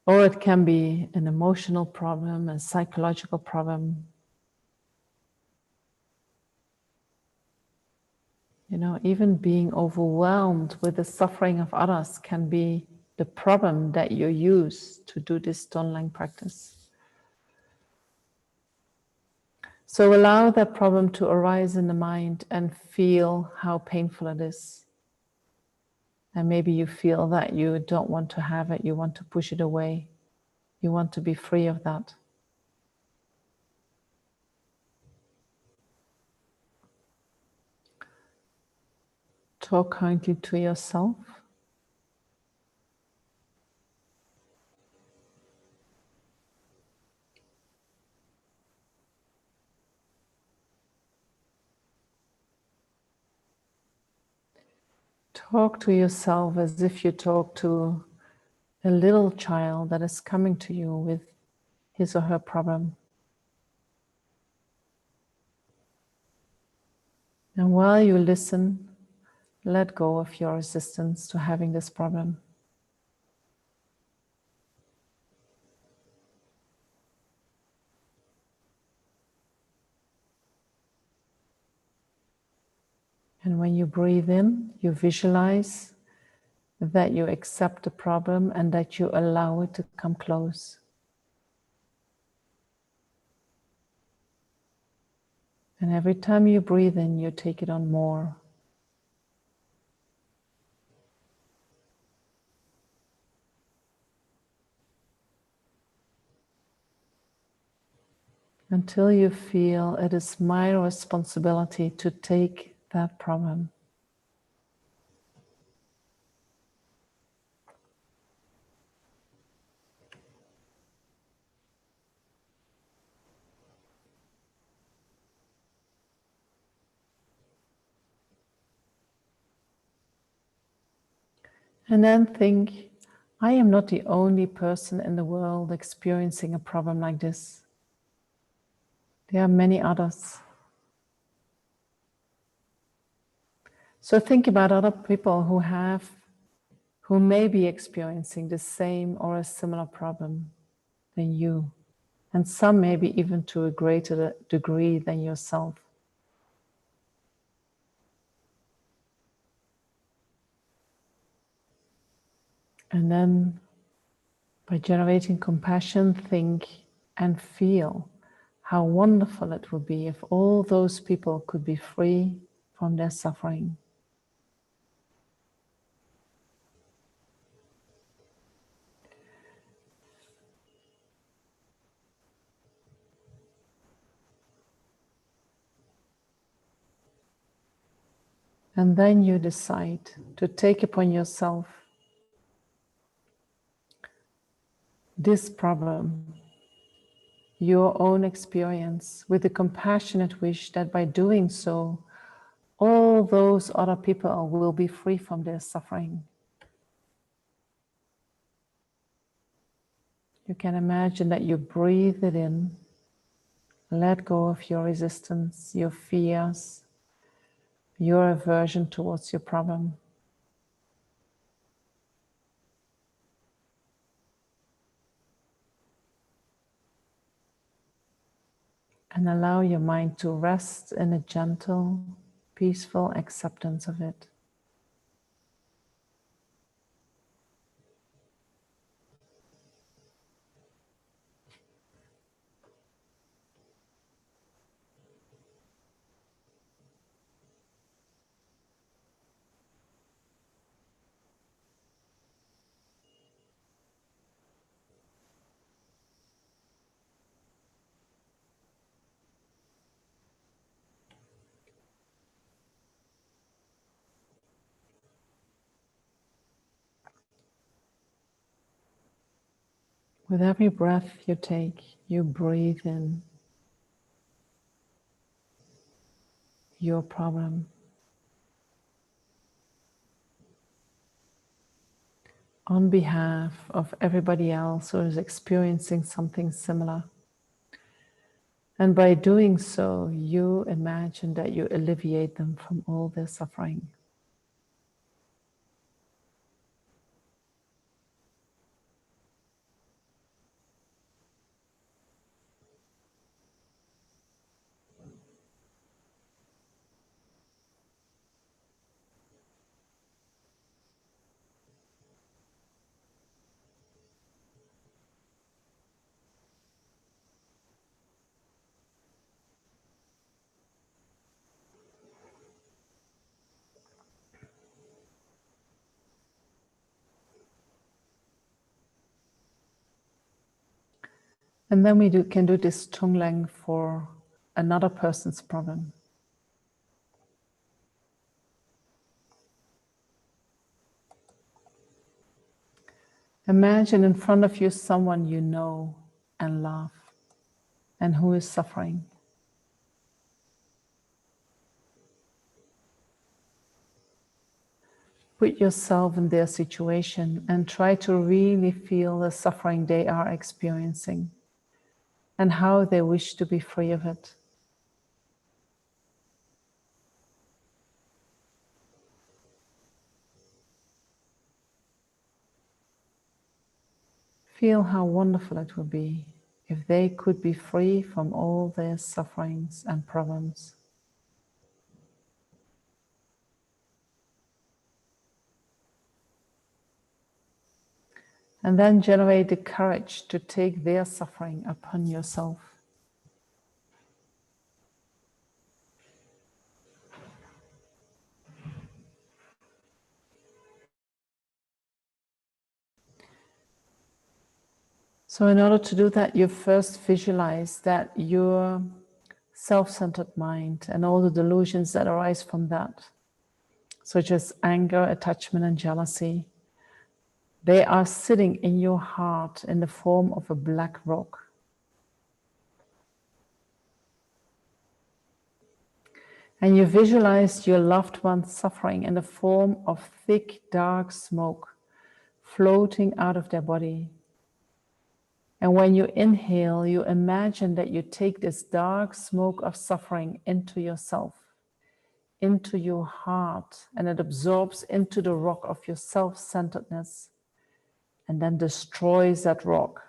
or it can be an emotional problem, a psychological problem. You know, even being overwhelmed with the suffering of others can be the problem that you use to do this Tonglang practice. So allow that problem to arise in the mind and feel how painful it is. And maybe you feel that you don't want to have it, you want to push it away. You want to be free of that. Talk kindly to yourself. Talk to yourself as if you talk to a little child that is coming to you with his or her problem. And while you listen, let go of your resistance to having this problem. And when you breathe in, you visualize that you accept the problem and that you allow it to come close. And every time you breathe in, you take it on more. until you feel it is my responsibility to take that problem. And then think, I am not the only person in the world experiencing a problem like this. There are many others. So think about other people who may be experiencing the same or a similar problem than you, and some maybe even to a greater degree than yourself. And then, by generating compassion, think and feel how wonderful it would be if all those people could be free from their suffering. And then you decide to take upon yourself this problem, your own experience, with the compassionate wish that by doing so, all those other people will be free from their suffering. You can imagine that you breathe it in, let go of your resistance, your fears, your aversion towards your problem. And allow your mind to rest in a gentle, peaceful acceptance of it. With every breath you take, you breathe in your problem. On behalf of everybody else who is experiencing something similar. And by doing so, you imagine that you alleviate them from all their suffering. And then we can do this Tonglen for another person's problem. Imagine in front of you someone you know and love and who is suffering. Put yourself in their situation and try to really feel the suffering they are experiencing and how they wish to be free of it. Feel how wonderful it would be if they could be free from all their sufferings and problems. And then generate the courage to take their suffering upon yourself. So in order to do that, you first visualize that your self-centered mind and all the delusions that arise from that, such as anger, attachment, and jealousy, they are sitting in your heart in the form of a black rock. And you visualize your loved one suffering in the form of thick, dark smoke floating out of their body. And when you inhale, you imagine that you take this dark smoke of suffering into yourself, into your heart, and it absorbs into the rock of your self-centeredness and then destroys that rock.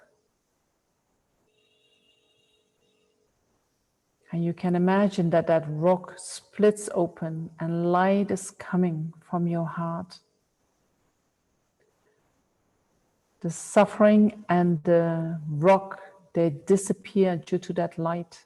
And you can imagine that that rock splits open and light is coming from your heart. The suffering and the rock, they disappear due to that light.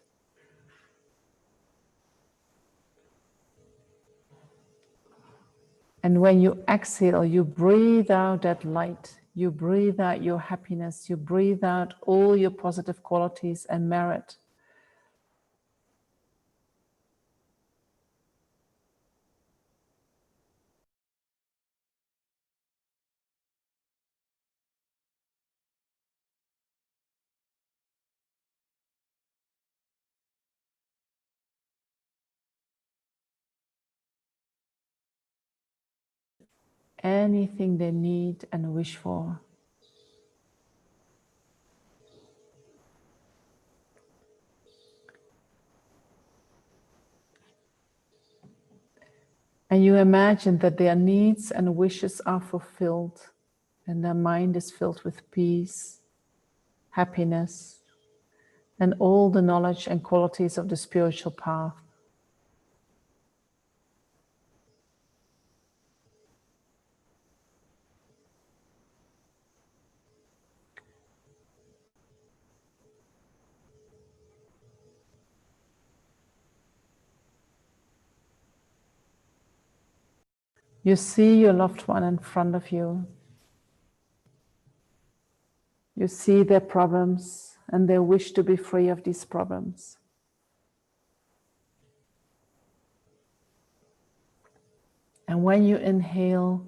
And when you exhale, you breathe out that light. You breathe out your happiness. You breathe out all your positive qualities and merit. Anything they need and wish for. And you imagine that their needs and wishes are fulfilled and their mind is filled with peace, happiness, and all the knowledge and qualities of the spiritual path. You see your loved one in front of you. You see their problems and they wish to be free of these problems. And when you inhale,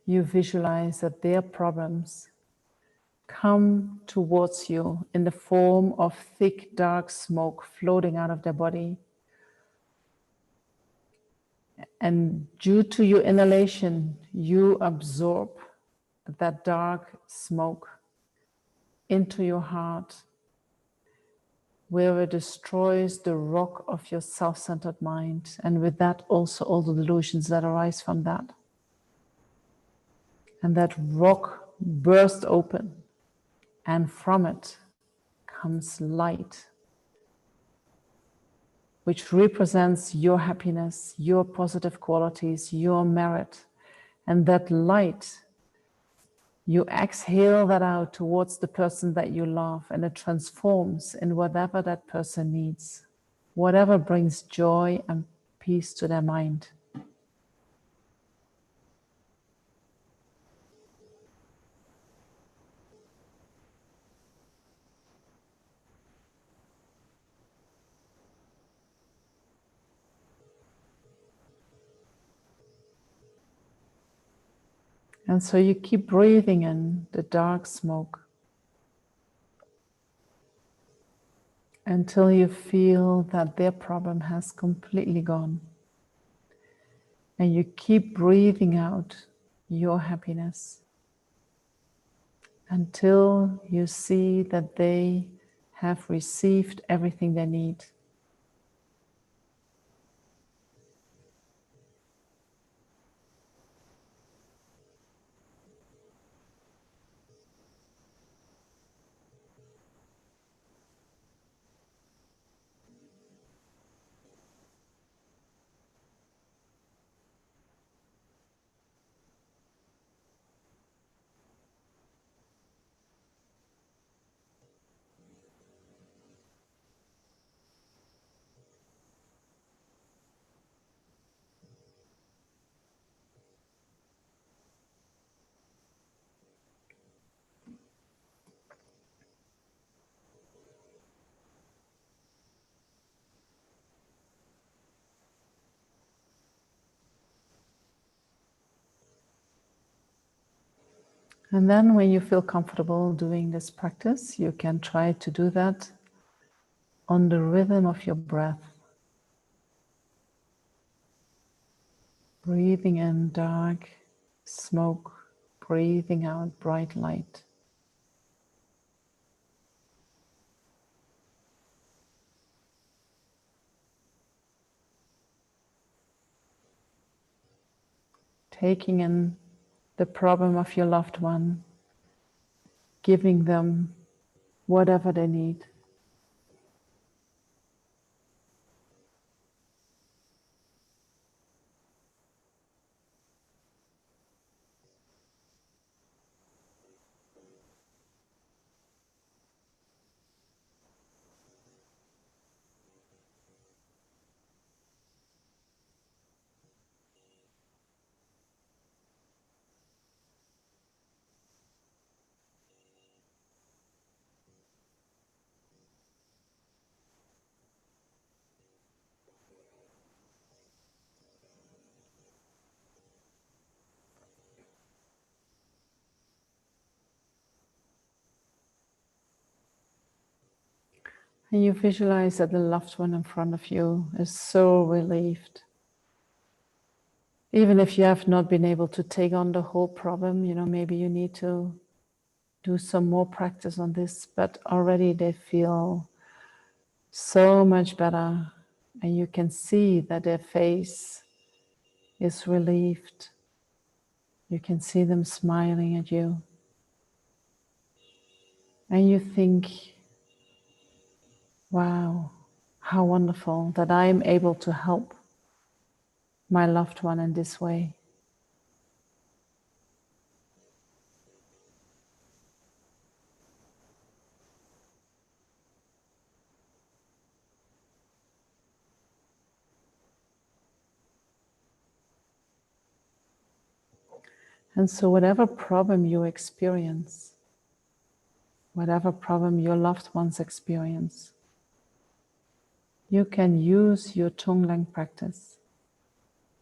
you visualize that their problems come towards you in the form of thick, dark smoke floating out of their body. And due to your inhalation, you absorb that dark smoke into your heart, where it destroys the rock of your self-centered mind, and with that also all the delusions that arise from that. And that rock bursts open, and from it comes light, which represents your happiness, your positive qualities, your merit. And that light, you exhale that out towards the person that you love, and it transforms in whatever that person needs, whatever brings joy and peace to their mind. And so you keep breathing in the dark smoke until you feel that their problem has completely gone. And you keep breathing out your happiness until you see that they have received everything they need. And then when you feel comfortable doing this practice, you can try to do that on the rhythm of your breath. Breathing in dark smoke, breathing out bright light. Taking in the problem of your loved one, giving them whatever they need. And you visualize that the loved one in front of you is so relieved. Even if you have not been able to take on the whole problem, maybe you need to do some more practice on this, but already they feel so much better. And you can see that their face is relieved. You can see them smiling at you. And you think, wow, how wonderful that I am able to help my loved one in this way. And so whatever problem you experience, whatever problem your loved ones experience, you can use your Tonglen practice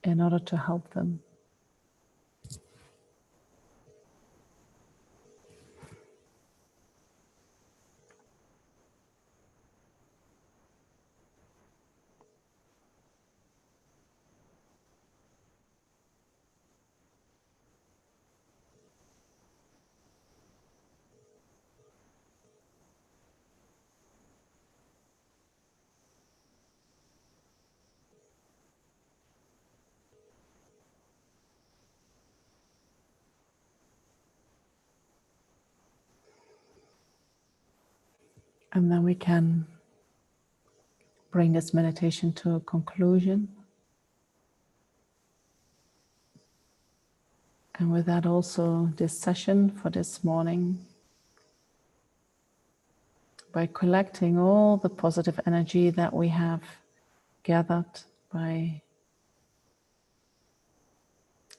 in order to help them. And then we can bring this meditation to a conclusion. And with that also this session for this morning, by collecting all the positive energy that we have gathered by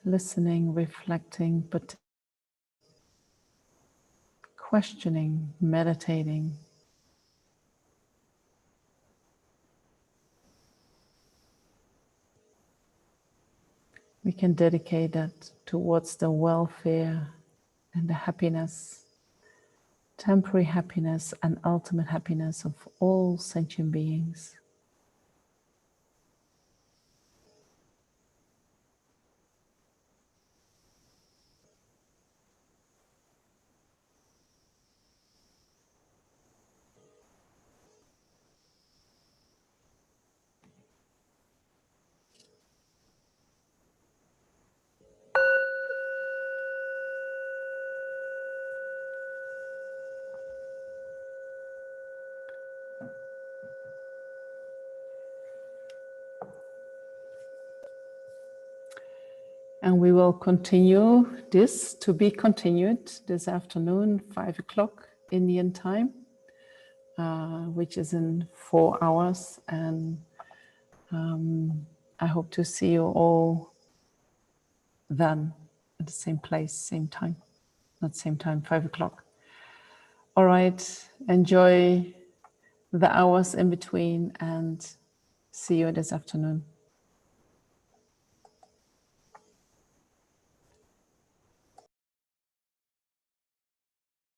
listening, reflecting, but questioning, meditating. We can dedicate that towards the welfare and the happiness, temporary happiness and ultimate happiness of all sentient beings. And we will continue this to be continued this afternoon, 5 o'clock Indian time, which is in 4 hours. And I hope to see you all then at the same place, same time, not same time, 5 o'clock. All right, enjoy the hours in between and see you this afternoon.